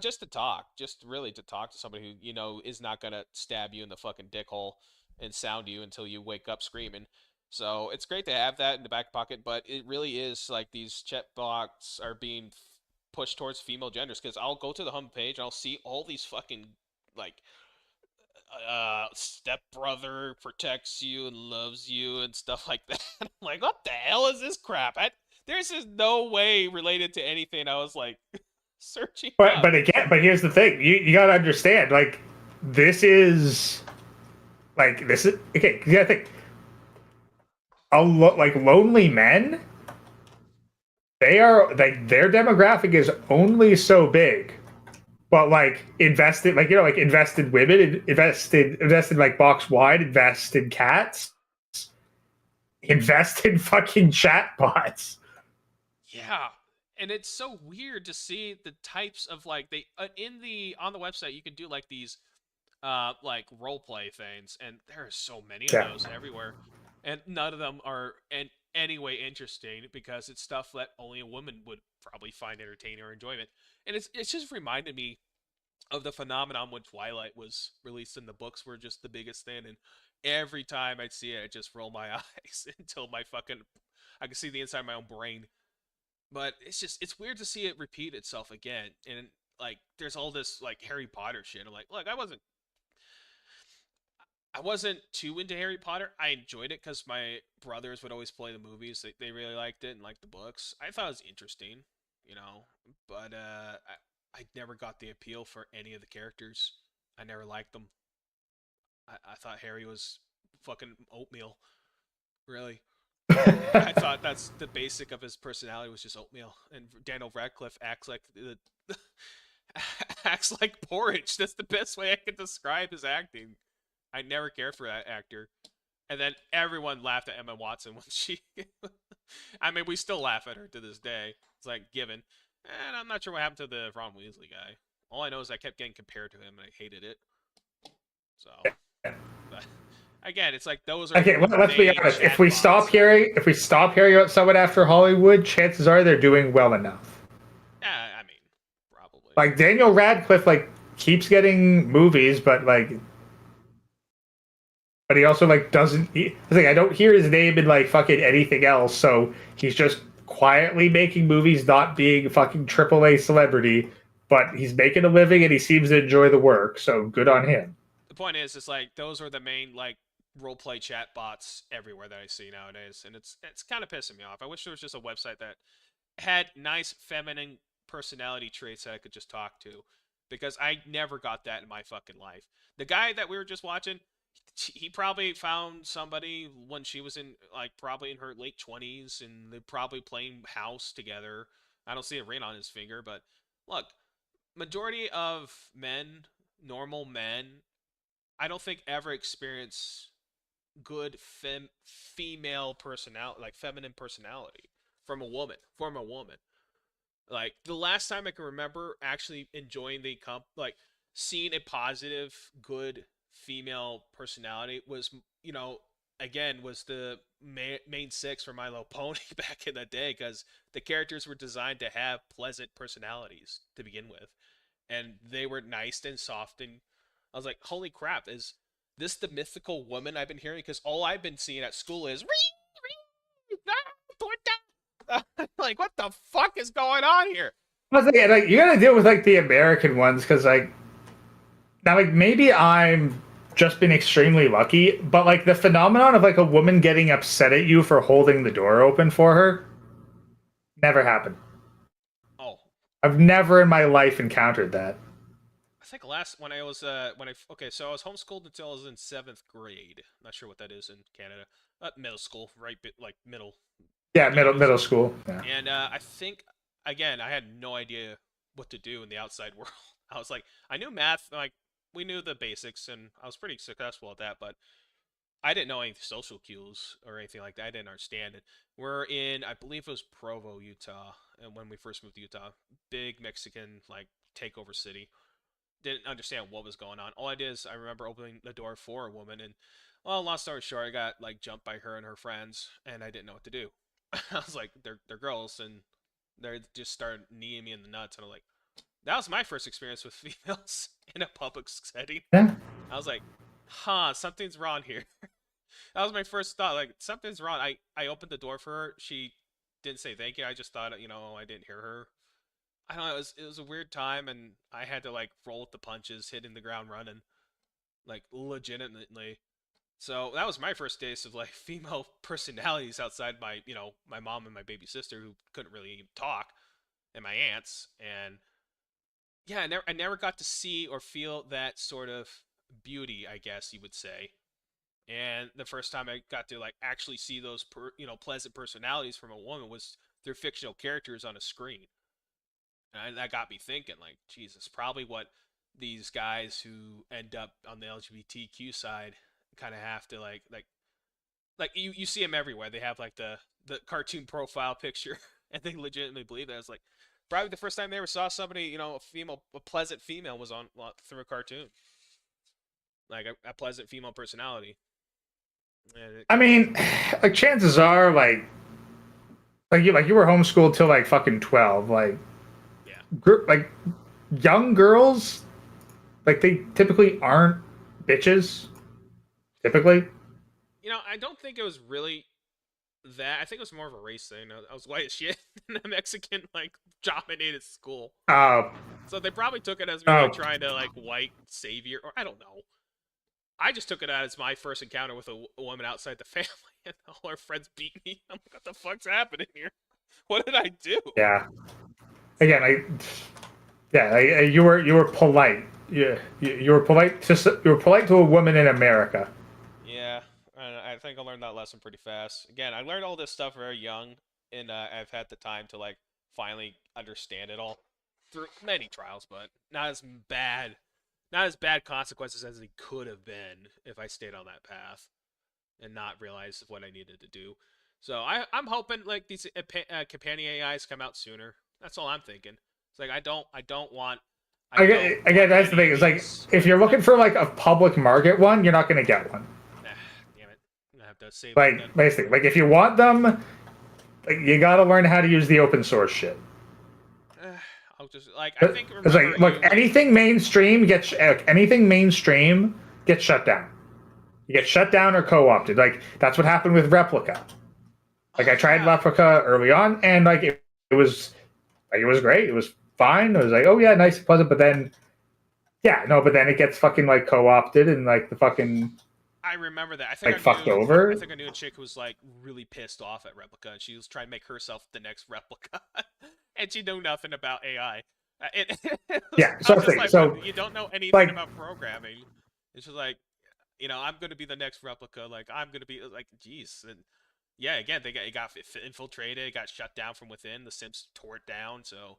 S1: just to talk, just really to talk to somebody who, is not going to stab you in the fucking dick hole and sound you until you wake up screaming. So it's great to have that in the back pocket, but it really is like these chatbots are being pushed towards female genders because I'll go to the homepage and I'll see all these fucking like stepbrother protects you and loves you and stuff like that. I'm like, what the hell is this crap? There's just no way related to anything. I was like, searching up.
S2: But here's the thing. You got to understand, like, this is okay. You got to think. Like lonely men, they are like their demographic is only so big, but like invested, like invested women, invested like box wide, invest in cats, invest in fucking chatbots.
S1: Yeah, and it's so weird to see the types of like they on the website you can do like these like role play things, and there are so many of those everywhere, and none of them are in any way interesting because it's stuff that only a woman would probably find entertaining or enjoyment. And it's just reminded me of the phenomenon when Twilight was released and the books were just the biggest thing, and every time I'd see it, I'd just roll my eyes until I could see the inside of my own brain. But it's weird to see it repeat itself again, and like there's all this like Harry Potter shit. I'm like, look, I wasn't too into Harry Potter. I enjoyed it because my brothers would always play the movies. They really liked it and liked the books. I thought it was interesting, but I never got the appeal for any of the characters. I never liked them. I thought Harry was fucking oatmeal.
S5: Really? I thought that's the basic of his personality was just oatmeal, and Daniel Radcliffe acts like acts like porridge. That's the best way I could describe his acting. I never cared for that actor, and then everyone laughed at Emma Watson when she. I mean, we still laugh at her to this day. It's like given, and I'm not sure what happened to the Ron Weasley guy. All I know is I kept getting compared to him, and I hated it. So, but again, it's like those are
S2: Okay, let's be honest. If we stop
S5: hearing,
S2: hearing about someone after Hollywood, chances are they're doing well enough.
S5: I mean, probably.
S2: Like Daniel Radcliffe, like keeps getting movies, but he also like doesn't. I don't hear his name in like fucking anything else. So he's just quietly making movies, not being a fucking AAA celebrity, but he's making a living and he seems to enjoy the work. So good on him.
S5: The point is, it's like those are the main like role play chat bots everywhere that I see nowadays, and it's kind of pissing me off. I wish there was just a website that had nice feminine personality traits that I could just talk to, because I never got that in my fucking life. The guy that we were just watching, he probably found somebody when she was in like probably in her late 20s, and they're probably playing house together. I don't see a ring on his finger, but look, majority of men, normal men, I don't think ever experience good female personality, like feminine personality from a woman. Like the last time I can remember actually enjoying like seeing a positive, good female personality was, again, was the main six for My Little Pony back in the day, because the characters were designed to have pleasant personalities to begin with, and they were nice and soft, and I was like, holy crap, is this the mythical woman I've been hearing? Because all I've been seeing at school is like, what the fuck is going on here?
S2: Like, you gotta deal with like the American ones, because like now, like maybe I'm just been extremely lucky, but like the phenomenon of like a woman getting upset at you for holding the door open for her never happened.
S5: Oh,
S2: I've never in my life encountered that.
S5: I think so I was homeschooled until I was in 7th grade. Not sure what that is in Canada. Middle school, right? Like middle.
S2: Yeah, middle school. Yeah.
S5: And I think, again, I had no idea what to do in the outside world. I was like, I knew math, like we knew the basics, and I was pretty successful at that, but I didn't know any social cues or anything like that. I didn't understand it. We're in, I believe it was Provo, Utah, and when we first moved to Utah, big Mexican like takeover city. Didn't understand what was going on. All I did is I remember opening the door for a woman, and well, long story short, I got like jumped by her and her friends, and I didn't know what to do. I was like, they're girls, and they just started kneeing me in the nuts, and I'm like, that was my first experience with females in a public setting.
S2: Yeah.
S5: I was like, something's wrong here. That was my first thought, like something's wrong. I opened the door for her. She didn't say thank you. I just thought, I didn't hear her. I don't know, it was a weird time, and I had to like roll with the punches, hitting the ground running, like legitimately. So that was my first taste of like female personalities outside my, my mom and my baby sister, who couldn't really even talk, and my aunts. And yeah, I never got to see or feel that sort of beauty, I guess you would say. And the first time I got to like actually see those pleasant personalities from a woman was through fictional characters on a screen. And that got me thinking, like, Jesus, probably what these guys who end up on the LGBTQ side kind of have to like you see them everywhere. They have like the cartoon profile picture, and they legitimately believe that. It's like probably the first time they ever saw somebody, a pleasant female was on through a cartoon, like a pleasant female personality.
S2: I mean, like chances are, like you were homeschooled till like fucking 12, like. Like young girls, like they typically aren't bitches. Typically,
S5: I don't think it was really that. I think it was more of a race thing. I was white as shit in a Mexican like dominated school.
S2: Oh,
S5: so they probably took it as me like, trying to like white savior, or I don't know. I just took it as my first encounter with a woman outside the family, and all our friends beat me. I'm like, what the fuck's happening here? What did I do?
S2: Yeah. Again, you were polite. Yeah, you were polite to a woman in America.
S5: Yeah, I think I learned that lesson pretty fast. Again, I learned all this stuff very young, and I've had the time to like finally understand it all through many trials, but not as bad consequences as it could have been if I stayed on that path and not realized what I needed to do. So I'm hoping like these companion AIs come out sooner. That's all I'm thinking. It's like I don't want.
S2: Again, that's the thing. It's like if you're looking for like a public market one, you're not going to get one.
S5: Nah, damn it. I'm gonna have to save
S2: Like basically, like if you want them, like you got to learn how to use the open source shit.
S5: I'll just like I think.
S2: It's like look, anything mainstream gets shut down. You get shut down or co-opted. Like that's what happened with Replica. Like I tried Replica early on, and like it was great. It was fine. It was like, oh yeah, nice and pleasant. But then, but then it gets fucking like co-opted and like the fucking.
S5: I remember that. I think
S2: like fucked over.
S5: I think I knew a chick who was like really pissed off at Replica, and she was trying to make herself the next Replica, and she knew nothing about AI.
S2: So
S5: you don't know anything
S2: like,
S5: about programming. It's just like, I'm going to be the next Replica. Like I'm going to be like, geez, and yeah, again, it got infiltrated, it got shut down from within. The Sims tore it down. So,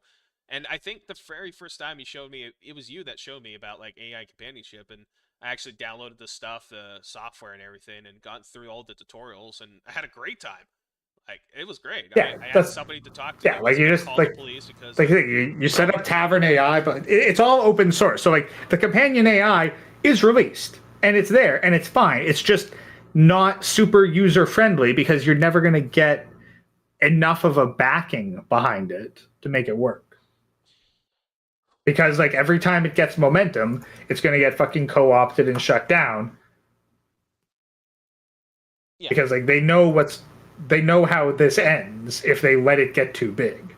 S5: and I think the very first time you showed me, it was you that showed me about like AI companionship, and I actually downloaded the stuff, the software and everything, and got through all the tutorials, and I had a great time. Like it was great.
S2: Yeah,
S5: I had somebody to talk to.
S2: Yeah, like you just like
S5: police because
S2: like you set up Tavern AI, but it's all open source. So like the companion AI is released and it's there and it's fine. It's just not super user friendly because you're never going to get enough of a backing behind it to make it work. Because like every time it gets momentum, it's going to get fucking co-opted and shut down. Yeah. Because like they know how this ends if they let it get too big.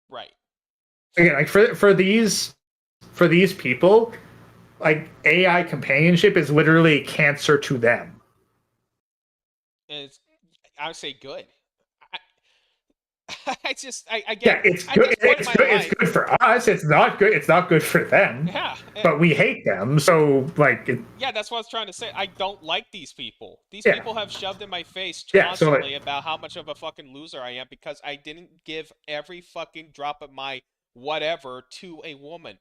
S5: Right.
S2: Again, like for these people, like AI companionship is literally cancer to them.
S5: And I would say good. I get.
S2: Yeah, it's good. It's good for us. It's not good. It's not good for them.
S5: Yeah,
S2: but we hate them. So like.
S5: Yeah, that's what I was trying to say. I don't like these people. These people have shoved in my face constantly about how much of a fucking loser I am because I didn't give every fucking drop of my whatever to a woman.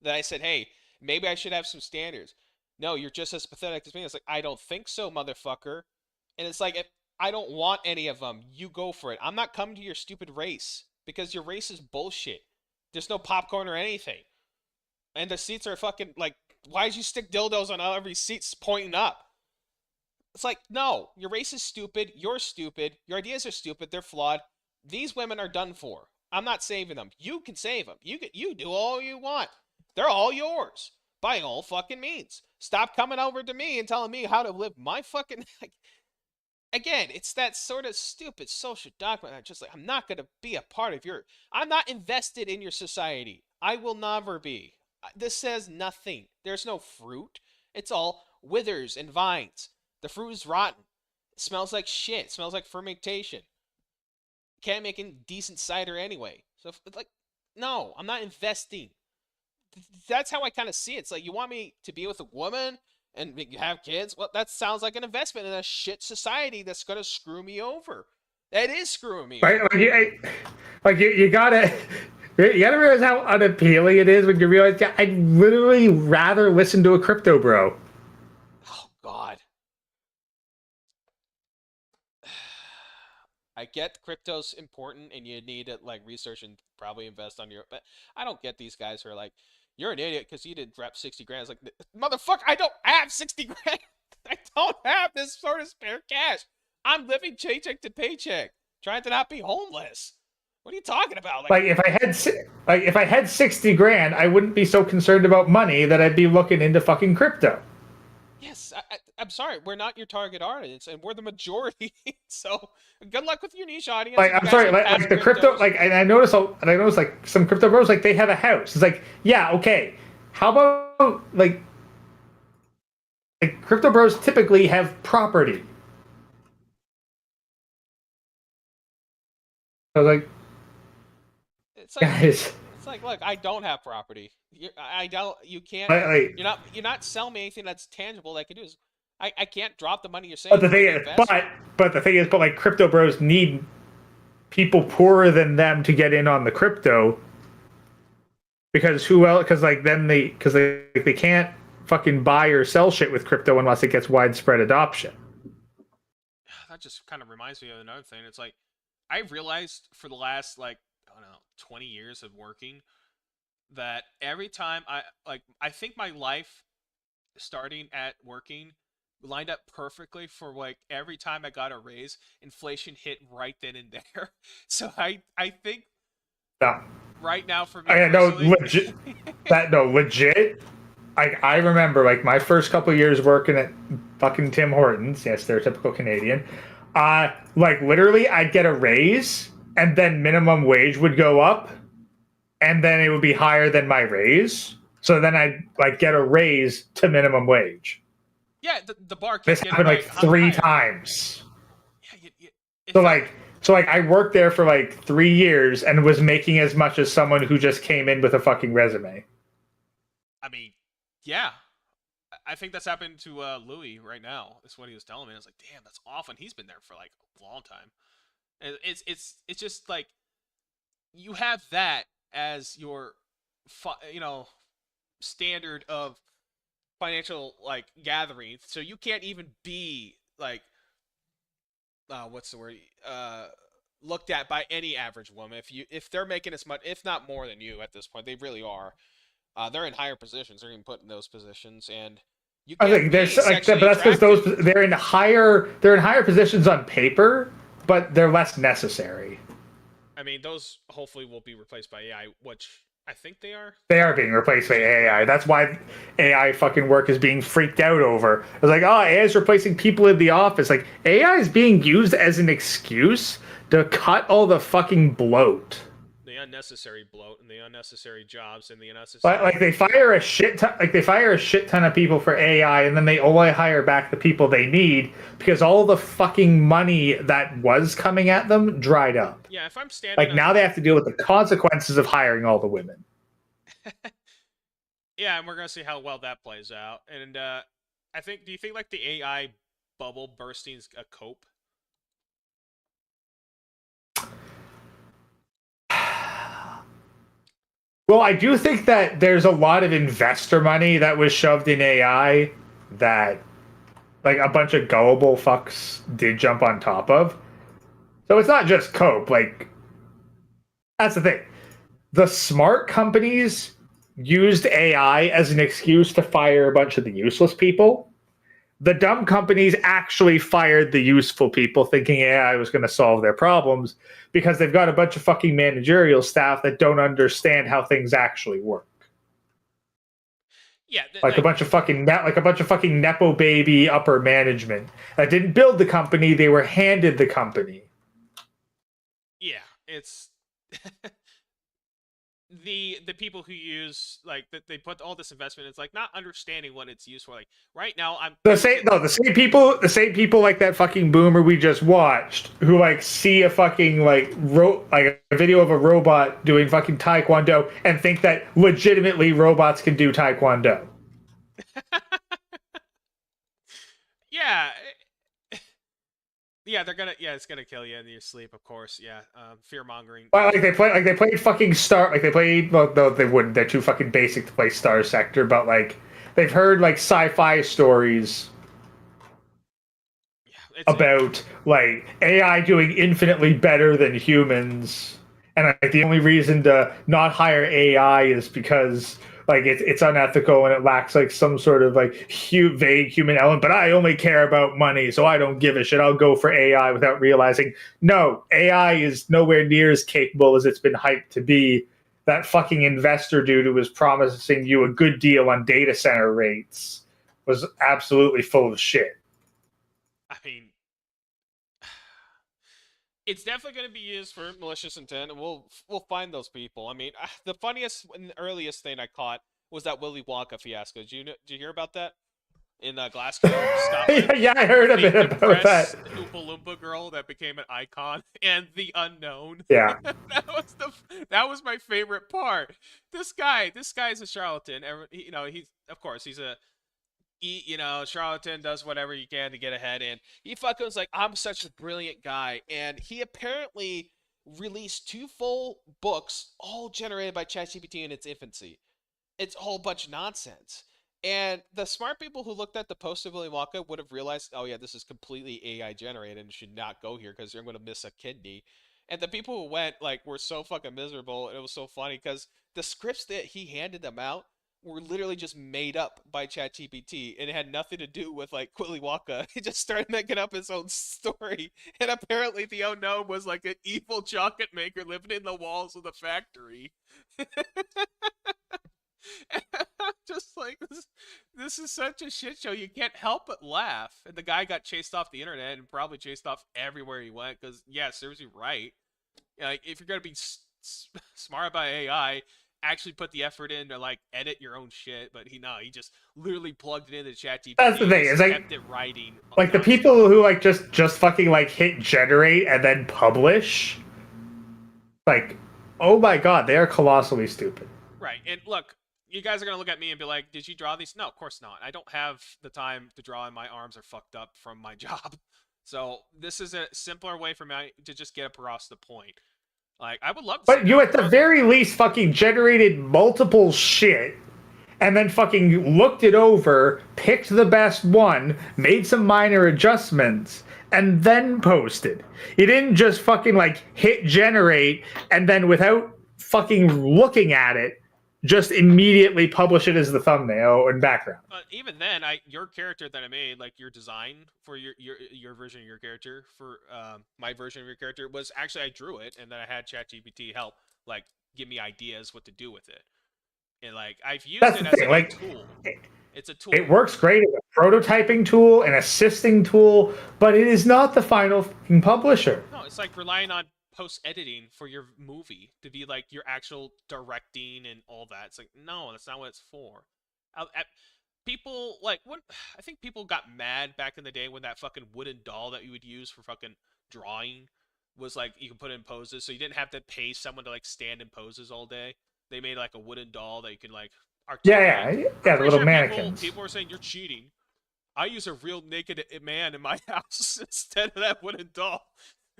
S5: That I said, hey, maybe I should have some standards. No, you're just as pathetic as me. It's like I don't think so, motherfucker. And it's like if I don't want any of them. You go for it. I'm not coming to your stupid race because your race is bullshit. There's no popcorn or anything. And the seats are fucking like, why did you stick dildos on every seat pointing up? It's like, no, your race is stupid. You're stupid. Your ideas are stupid. They're flawed. These women are done for. I'm not saving them. You can save them. You do all you want. They're all yours by all fucking means. Stop coming over to me and telling me how to live my fucking. Again, it's that sort of stupid social dogma. I'm just like, I'm not going to be a part of your... I'm not invested in your society. I will never be. This says nothing. There's no fruit. It's all withers and vines. The fruit is rotten. It smells like shit. It smells like fermentation. Can't make any decent cider anyway. So, like, no, I'm not investing. That's how I kind of see it. It's like, you want me to be with a woman... and you have kids? Well, that sounds like an investment in a shit society that's going to screw me over. That is screwing me over.
S2: You gotta realize how unappealing it is when you realize I'd literally rather listen to a crypto bro.
S5: Oh, God. I get crypto's important and you need to like research and probably invest on your... But I don't get these guys who are like, you're an idiot because you didn't drop 60 grand. It's like, motherfucker, I don't have 60 grand. I don't have this sort of spare cash. I'm living paycheck to paycheck, trying to not be homeless. What are you talking about?
S2: Like if I had 60 grand, I wouldn't be so concerned about money that I'd be looking into fucking crypto.
S5: Yes, I'm sorry, we're not your target audience, and we're the majority. So good luck with your niche audience.
S2: Like I'm sorry, like the crypto, like, and I noticed like some crypto bros, like they have a house. It's like, yeah, okay. How about like crypto bros typically have property. I was like,
S5: it's like,
S2: guys.
S5: It's like, look, I don't have property. You can't. You're not selling me anything that's tangible that I can do. I can't drop the money you're saying.
S2: But the thing is, but like crypto bros need people poorer than them to get in on the crypto, because who else? Because like then they can't fucking buy or sell shit with crypto unless it gets widespread adoption.
S5: That just kind of reminds me of another thing. It's like I realized for the last like I don't know 20 years of working that every time I think my life starting at working lined up perfectly for like every time I got a raise, inflation hit right then and there. So I think
S2: No,
S5: right now for me,
S2: I know
S5: personally,
S2: legit. I remember like my first couple of years working at fucking Tim Hortons. Yes, they're typical Canadian. Like literally, I'd get a raise, and then minimum wage would go up, and then it would be higher than my raise. So then I'd like get a raise to minimum wage.
S5: yeah, the bar keeps
S2: This
S5: getting
S2: happened like three
S5: higher.
S2: times.
S5: Yeah,
S2: So like I worked there for like 3 years and was making as much as someone who just came in with a fucking resume.
S5: I mean, yeah. I think that's happened to Louis right now. That's what he was telling me. I was like, damn, that's awful. And he's been there for like a long time. And it's just like you have that as your standard of financial like gathering. So you can't even be like what's the word? Looked at by any average woman. If they're making as much, if not more than you at this point, they really are. They're in higher positions. They're even put in those positions, and you
S2: I
S5: can't
S2: think
S5: be
S2: there's like, but
S5: sexually
S2: that's because
S5: attractive.
S2: they're in higher positions on paper, but they're less necessary.
S5: I mean, those hopefully will be replaced by AI, which I think they are.
S2: They are being replaced by AI. That's why AI fucking work is being freaked out over. It's like, oh, AI is replacing people in the office. Like AI is being used as an excuse to cut all the fucking bloat.
S5: The unnecessary bloat and the unnecessary jobs and the unnecessary.
S2: But like they fire a shit ton of people for AI, and then they only hire back the people they need because all the fucking money that was coming at them dried up.
S5: Yeah, if I'm standing
S2: like
S5: on...
S2: now they have to deal with the consequences of hiring all the women.
S5: Yeah, and we're gonna see how well that plays out. And I think, do you think like the AI bubble bursting's a cope?
S2: Well, I do think that there's a lot of investor money that was shoved in AI that like a bunch of gullible fucks did jump on top of. So it's not just cope. Like that's the thing. The smart companies used AI as an excuse to fire a bunch of the useless people. The dumb companies actually fired the useful people thinking AI was going to solve their problems because they've got a bunch of fucking managerial staff that don't understand how things actually work.
S5: Yeah,
S2: like a bunch of fucking nepo baby upper management that didn't build the company, they were handed the company.
S5: Yeah, it's the people who use like they put all this investment. It's like not understanding what it's used for. Like right now, the
S2: same people like that fucking boomer we just watched who like see a fucking like a video of a robot doing fucking taekwondo and think that legitimately robots can do taekwondo.
S5: Yeah. Yeah, it's gonna kill you in your sleep, of course. Yeah, fear mongering.
S2: Well, they played fucking Star. Like they played. Well, no, they wouldn't. They're too fucking basic to play Star Sector. But like they've heard like sci-fi stories about like AI doing infinitely better than humans, and like the only reason to not hire AI is because like it's unethical and it lacks like some sort of like vague human element. But I only care about money, so I don't give a shit. I'll go for AI without realizing no, AI is nowhere near as capable as it's been hyped to be. That fucking investor dude who was promising you a good deal on data center rates was absolutely full of shit.
S5: I mean, it's definitely going to be used for malicious intent, and we'll find those people. I mean, the funniest and earliest thing I caught was that Willy Wonka fiasco. Did you hear about that? In Glasgow, Scotland.
S2: Yeah, I heard a bit about that.
S5: Oompa Loompa girl that became an icon, and the unknown.
S2: Yeah,
S5: that was my favorite part. This guy's a charlatan. He's you know, charlatan does whatever he can to get ahead, and he fucking was like, I'm such a brilliant guy, and he apparently released 2 full books, all generated by ChatGPT in its infancy. It's a whole bunch of nonsense. And the smart people who looked at the post of Willy Wonka would have realized, oh yeah, this is completely AI generated and should not go here because you're going to miss a kidney. And the people who went like were so fucking miserable, and it was so funny because the scripts that he handed them out were literally just made up by ChatGPT, and it had nothing to do with like Willy Wonka. He just started making up his own story, and apparently the unknown was like an evil chocolate maker living in the walls of the factory. Just like this is such a shit show. You can't help but laugh. And the guy got chased off the internet and probably chased off everywhere he went because, yeah, seriously, right. Like, if you're gonna be smart about AI, actually put the effort in to like edit your own shit. But he just literally plugged it into ChatGPT.
S2: That's the thing. It's like
S5: kept it writing.
S2: Like the people who like just fucking like hit generate and then publish. Like, oh my god, they are colossally stupid.
S5: Right. And look, you guys are going to look at me and be like, did you draw these? No, of course not. I don't have the time to draw, and my arms are fucked up from my job. So this is a simpler way for me to just get across the point. Like, I would love to.
S2: But you at the very least fucking generated multiple shit and then fucking looked it over, picked the best one, made some minor adjustments, and then posted. You didn't just fucking like hit generate and then without fucking looking at it, just immediately publish it as the thumbnail and background.
S5: But even then, your character that I made, like your design for your version of your character, for my version of your character, was actually I drew it, and then I had ChatGPT help like give me ideas what to do with it. And like I've used it as a tool. It's a tool.
S2: It works great as a prototyping tool, an assisting tool, but it is not the final fucking publisher.
S5: No, it's like relying on post-editing for your movie to be like your actual directing and all that. It's like, no, that's not what it's for. People like what I think people got mad back in the day when that fucking wooden doll that you would use for fucking drawing was like you could put in poses, so you didn't have to pay someone to like stand in poses all day. They made like a wooden doll that you could like
S2: articulate. Yeah, the little mannequins.
S5: People were saying you're cheating. I use a real naked man in my house instead of that wooden doll.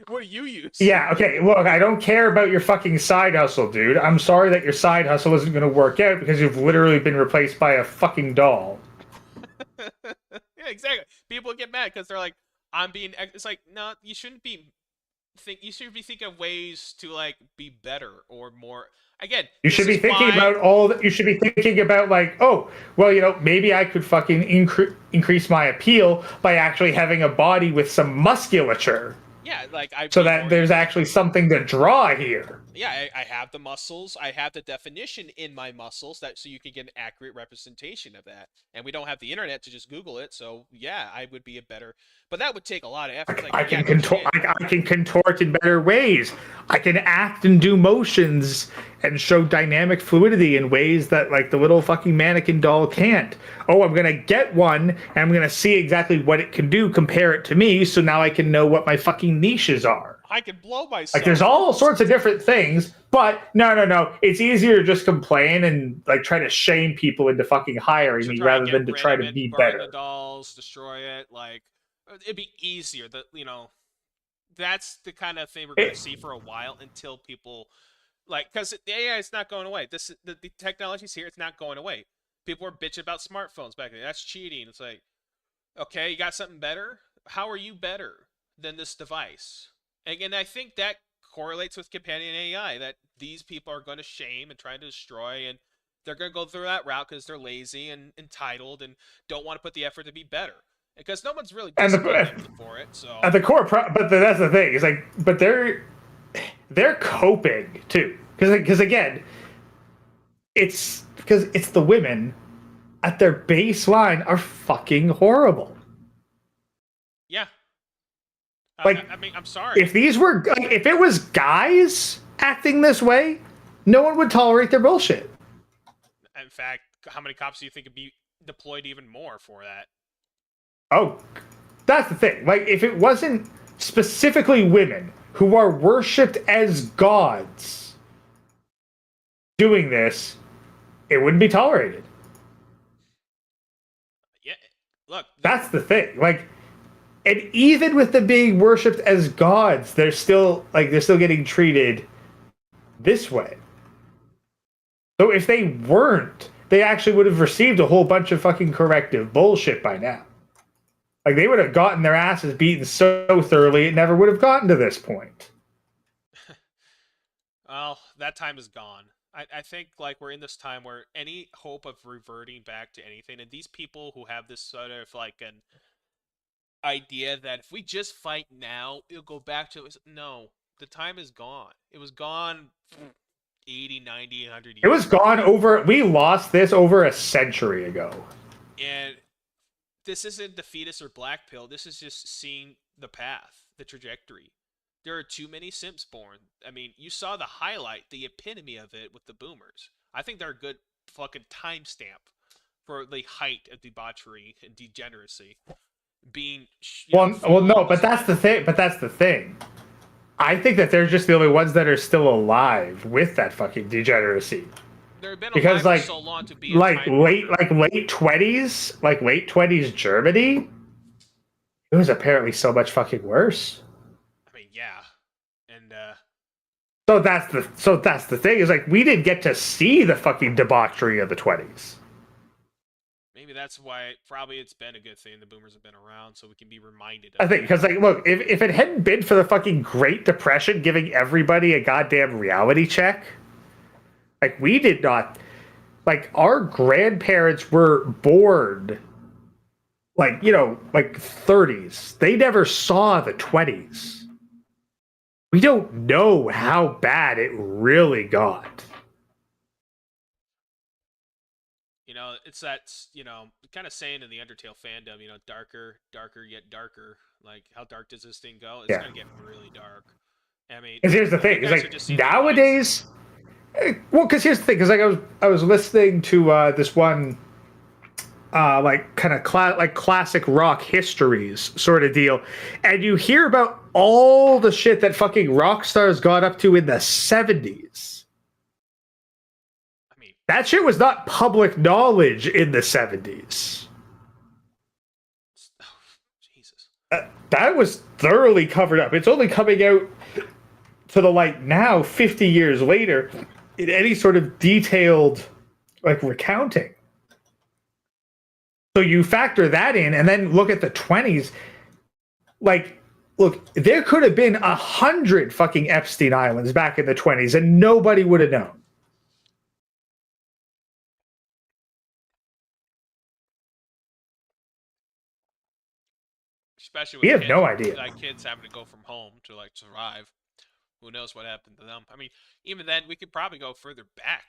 S5: What do you use?
S2: Yeah, okay, look, I don't care about your fucking side hustle, dude. I'm sorry that your side hustle isn't going to work out because you've literally been replaced by a fucking doll.
S5: Yeah, exactly. People get mad because they're like, I'm being... It's like, no, you shouldn't be... You should be thinking of ways to, like, be better or more... Again,
S2: you should be thinking about all that. You should be thinking about like, oh, well, you know, maybe I could fucking increase my appeal by actually having a body with some musculature.
S5: Yeah, like
S2: so that there's actually something to draw here.
S5: Yeah, I have the muscles. I have the definition in my muscles so you can get an accurate representation of that. And we don't have the internet to just Google it, so yeah, I would be a better. But that would take a lot of effort. Like,
S2: I can contort in better ways. I can act and do motions and show dynamic fluidity in ways that like the little fucking mannequin doll can't. Oh, I'm gonna get one and I'm gonna see exactly what it can do, compare it to me, so now I can know what my fucking niches are.
S5: I can blow myself.
S2: Like, there's all sorts of different things, but no. It's easier to just complain and like try to shame people into fucking hiring me rather than to try to be better.
S5: Burn the dolls, destroy it. Like, it'd be easier. That's the kind of thing we're going to see for a while until people like, because the AI is not going away. The technology's here. It's not going away. People were bitching about smartphones back then. That's cheating. It's like, okay, you got something better? How are you better than this device? And I think that correlates with companion AI, that these people are going to shame and try to destroy, and they're going to go through that route because they're lazy and entitled and don't want to put the effort to be better. Because no one's really disciplining them for it. So
S2: at the core, but that's the thing. It's like, but they're coping too, because again, it's because it's the women at their baseline are fucking horrible.
S5: Yeah.
S2: Like,
S5: I mean, I'm sorry.
S2: If it was guys acting this way, no one would tolerate their bullshit.
S5: In fact, how many cops do you think would be deployed even more for that?
S2: Oh, that's the thing. Like, if it wasn't specifically women who are worshipped as gods doing this, it wouldn't be tolerated.
S5: Yeah, look,
S2: That's the thing. Like, and even with them being worshipped as gods, they're still getting treated this way. So if they weren't, they actually would have received a whole bunch of fucking corrective bullshit by now. Like, they would have gotten their asses beaten so thoroughly it never would have gotten to this point.
S5: Well, that time is gone. I think like we're in this time where any hope of reverting back to anything, and these people who have this sort of like an idea that if we just fight now, it'll go back to it. No, the time is gone. It was gone 80, 90, 100 years.
S2: It was gone we lost this over a century ago.
S5: And this isn't defeatist or black pill. This is just seeing the path, the trajectory. There are too many simps born. I mean, you saw the highlight, the epitome of it with the boomers. I think they're a good fucking timestamp for the height of debauchery and degeneracy. Being
S2: no, but that's the thing. I think that they're just the only ones that are still alive with that fucking degeneracy.
S5: They've been
S2: Because
S5: alive for so long to be
S2: late 20s Germany, it was apparently so much fucking worse.
S5: I mean, yeah. And
S2: So that's the thing, is like we didn't get to see the fucking debauchery of the 20s.
S5: maybe that's why probably it's been a good thing the boomers have been around, so we can be reminded of
S2: I think because like look, if it hadn't been for the fucking Great Depression giving everybody a goddamn reality check, like we did not, like our grandparents were born like 30s. They never saw the 20s. We don't know how bad it really got.
S5: it's that, kind of saying in the Undertale fandom, darker, darker, yet darker. Like, how dark does this thing go? It's
S2: Yeah.
S5: going to get really dark. I mean,
S2: Because here's the thing,
S5: you
S2: it's
S5: guys are just
S2: like
S5: seeing the
S2: nowadays, because here's the thing, because like I was listening to this one like kind of classic rock histories sort of deal, and you hear about all the shit that fucking rock stars got up to in the 70s.
S5: I mean,
S2: That shit was not public knowledge in the 70s.
S5: oh, Jesus.
S2: That was thoroughly covered up. It's only coming out to the light now, 50 years later, in any sort of detailed like recounting. So you factor that in, and then look at the 20s. Like, look, there could have been 100 fucking Epstein Islands back in the 20s, and nobody would have known.
S5: Especially
S2: We
S5: with
S2: have no idea.
S5: Like kids having to go from home to like survive. Who knows what happened to them? I mean, even then, we could probably go further back.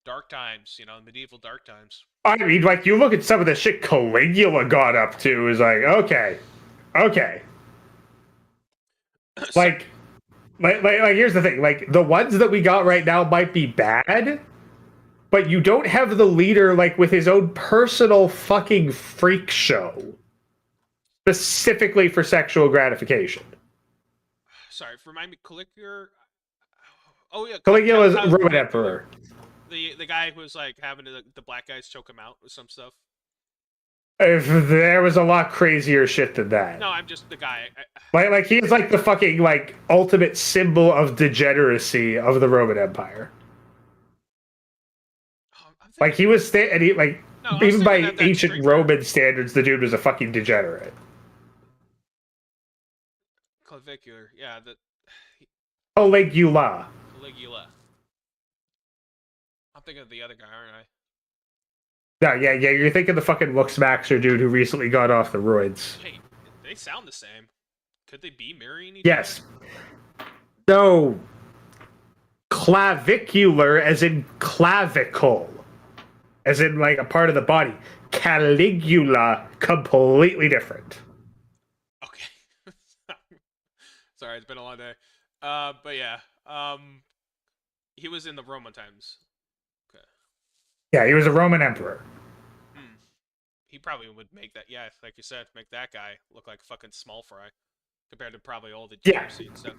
S5: Dark times, medieval dark times.
S2: I mean, like, you look at some of the shit Caligula got up to, is like, okay. Like, here's the thing. Like, the ones that we got right now might be bad, but you don't have the leader, like, with his own personal fucking freak show specifically for sexual gratification.
S5: Sorry, remind me, Caligula. Oh yeah,
S2: Caligula's Roman emperor.
S5: The guy who was like having the black guys choke him out with some stuff.
S2: If there was a lot crazier shit than that.
S5: No, I'm just the guy.
S2: Like he's like the fucking like ultimate symbol of degeneracy of the Roman Empire. Like he was even by ancient Roman standards, the dude was a fucking degenerate.
S5: Clavicular, yeah.
S2: Caligula.
S5: I'm thinking of the other guy, aren't I?
S2: No, yeah, you're thinking the fucking Luxmaxer dude who recently got off the roids.
S5: Hey, they sound the same. Could they be mirroring each
S2: Yes. No. Clavicular as in clavicle. As in like a part of the body. Caligula, completely different.
S5: Okay. Sorry, it's been a long day. But yeah. He was in the Roman times. Okay.
S2: Yeah, he was a Roman emperor.
S5: He probably would make that, yeah, like you said, make that guy look like fucking small fry compared to probably all the GMC and stuff.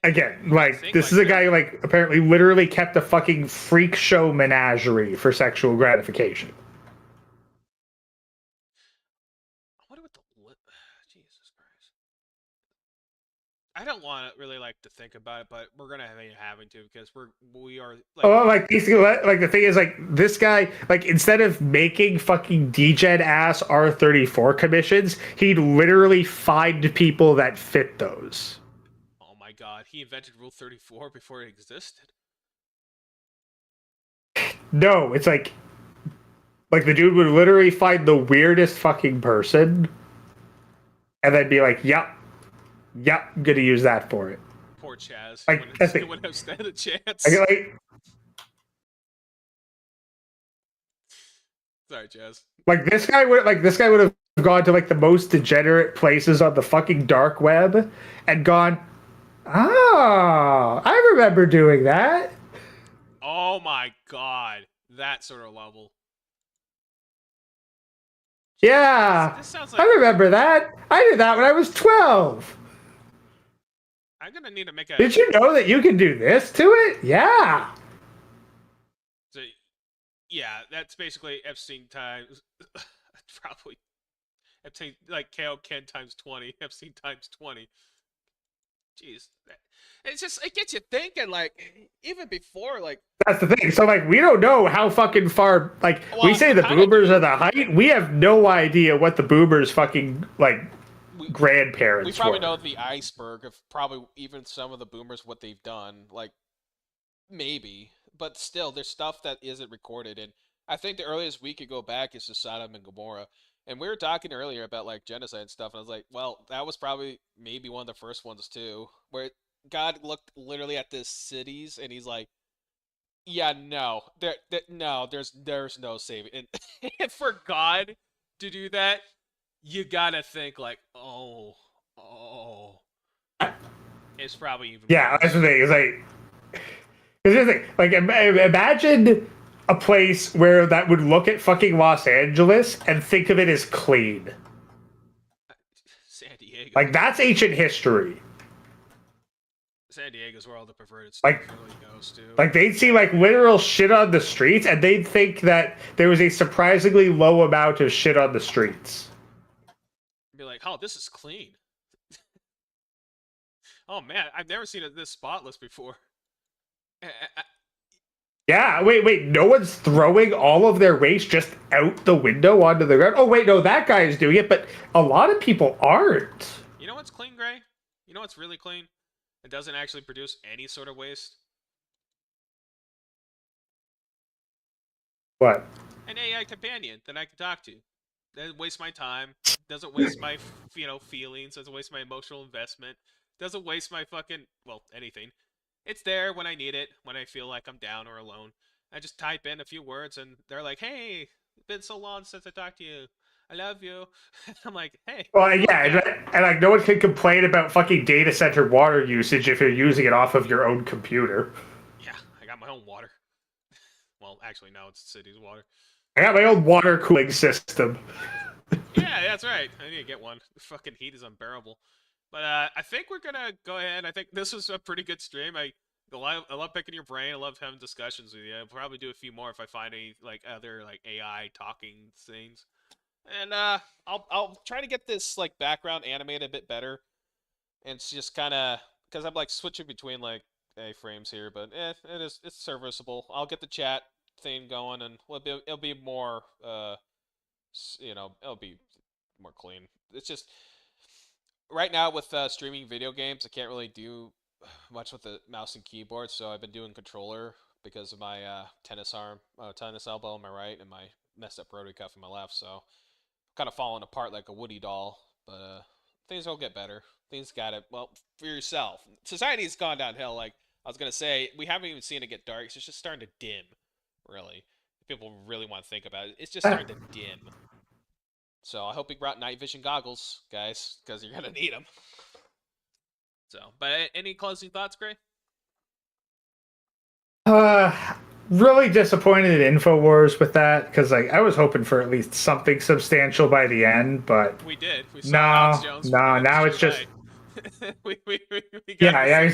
S2: Again, like, this is a guy who, like, apparently literally kept a fucking freak show menagerie for sexual gratification.
S5: I don't want to really like to think about it, but we're gonna be having to because we are like.
S2: Oh, like basically, like the thing is, like this guy, like instead of making fucking degen ass R34 commissions, he literally find people that fit those.
S5: Oh my god, he invented Rule 34 before it existed.
S2: No, it's like the dude would literally find the weirdest fucking person, and then be like, "Yep, I'm gonna use that for it."
S5: Poor Chaz.
S2: Like,
S5: He wouldn't have stood a chance. Sorry, Chaz.
S2: Like this guy would have gone to like the most degenerate places on the fucking dark web and gone, "Oh, I remember doing that."
S5: Oh my god, that sort of level.
S2: Yeah,
S5: This sounds
S2: I
S5: like
S2: remember that. I did that when I was 12.
S5: I'm gonna need to make a.
S2: Did you know that you can do this to it? Yeah.
S5: So, yeah, that's basically Epstein times. Probably Epstein, like KO Ken times 20. Epstein times 20. Jeez, it's just it gets you thinking. Like even before, like
S2: That's the thing. So like we don't know how fucking far like
S5: Well,
S2: we say the
S5: kinda
S2: boomers
S5: do.
S2: are the height. We have no idea what the boomers fucking like grandparents
S5: we probably
S2: were.
S5: know the iceberg of probably even some of the boomers what they've done. Like maybe, but still, there's stuff that isn't recorded. And I think the earliest we could go back is to Sodom and Gomorrah. And we were talking earlier about like genocide and stuff, and I was like, well, that was probably maybe one of the first ones too, where God looked literally at the cities and he's like, yeah, no, there's no saving. And for God to do that, you gotta think like, oh, it's probably even.
S2: Yeah,
S5: worse.
S2: that's the thing. It's like, here's the thing. Like, imagine a place where that would look at fucking Los Angeles and think of it as clean.
S5: San Diego.
S2: Like, that's ancient history.
S5: San Diego's where all the perverted stuff
S2: Like-
S5: really goes to.
S2: Like, they'd see, like, literal shit on the streets, and they'd think that there was a surprisingly low amount of shit on the streets.
S5: Be like, oh, this is clean. Oh man, I've never seen it this spotless before.
S2: Yeah, wait, no one's throwing all of their waste just out the window onto the ground? Oh, wait, no, that guy is doing it, but a lot of people aren't.
S5: You know what's clean, Gray? You know what's really clean? It doesn't actually produce any sort of waste.
S2: What?
S5: An AI companion that I can talk to. Doesn't waste my time. Doesn't waste my, feelings. Doesn't waste my emotional investment. Doesn't waste my anything. It's there when I need it, when I feel like I'm down or alone. I just type in a few words and they're like, hey, it's been so long since I talked to you. I love you. I'm like, hey.
S2: Well, yeah, and like no one can complain about fucking data center water usage if you're using it off of your own computer.
S5: Yeah, I got my own water. Well, actually, no, it's the city's water.
S2: I got my own water cooling system.
S5: Yeah, that's right. I need to get one. The fucking heat is unbearable. But I think we're gonna go ahead. I think this was a pretty good stream. I love picking your brain. I love having discussions with you. I'll probably do a few more if I find any like other like AI talking things. And I'll try to get this like background animated a bit better. And it's just kind of because I'm like switching between like A-frames here, but it's serviceable. I'll get the chat thing going, and it'll be more it'll be more clean. It's just right now with streaming video games, I can't really do much with the mouse and keyboard, so I've been doing controller because of my tennis elbow on my right, and my messed up rotary cuff on my left. So kind of falling apart like a Woody doll, but things will get better. Things got it. Well, for yourself, society's gone downhill. Like I was gonna say, we haven't even seen it get dark. It's just starting to dim. Really, if people really want to think about it, it's just starting to dim. So I hope you brought night vision goggles, guys, because you're gonna need them. So, but any closing thoughts, Gray?
S2: Really disappointed in InfoWars with that because like I was hoping for at least something substantial by the end, but
S5: We did. We saw Alex Jones
S2: now it's just
S5: we
S2: yeah.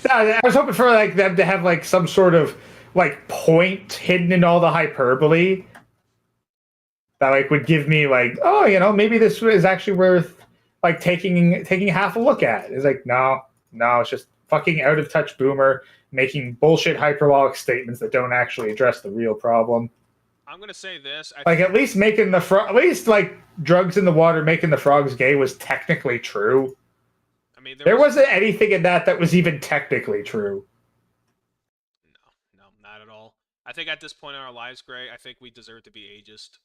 S2: I was hoping for like them to have like some sort of like point hidden in all the hyperbole that like would give me like, oh, maybe this is actually worth like taking half a look at. It's like, no, No, it's just fucking out of touch boomer making bullshit hyperbolic statements that don't actually address the real problem.
S5: I'm gonna say this.
S2: Like at least at least like drugs in the water making the frogs gay was technically true.
S5: I mean,
S2: There wasn't anything in that was even technically true.
S5: No, not at all. I think at this point in our lives, Gray, I think we deserve to be ageist.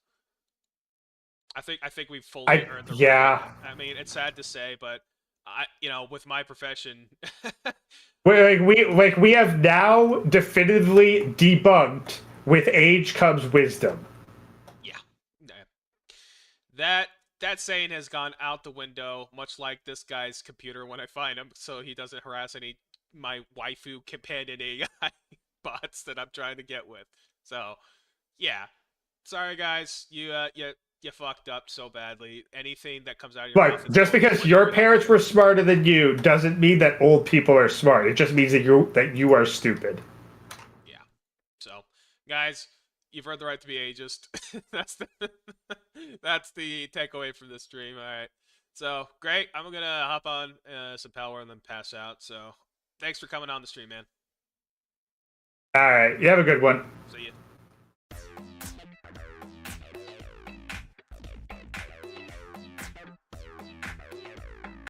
S5: I think we've fully earned the right. I mean, it's sad to say, but with my profession,
S2: we have now definitively debunked with age comes wisdom.
S5: Yeah. That saying has gone out the window, much like this guy's computer when I find him, so he doesn't harass my waifu companion AI bots that I'm trying to get with. So, yeah. Sorry, guys. You fucked up so badly. Anything that comes out of your mouth.
S2: Just because your parents were smarter than you doesn't mean that old people are smart. It just means that you are stupid.
S5: Yeah. So, guys, you've heard the right to be ageist. That's the takeaway from this stream. All right. So, great. I'm going to hop on some power and then pass out. So, thanks for coming on the stream, man.
S2: All right. You have a good one.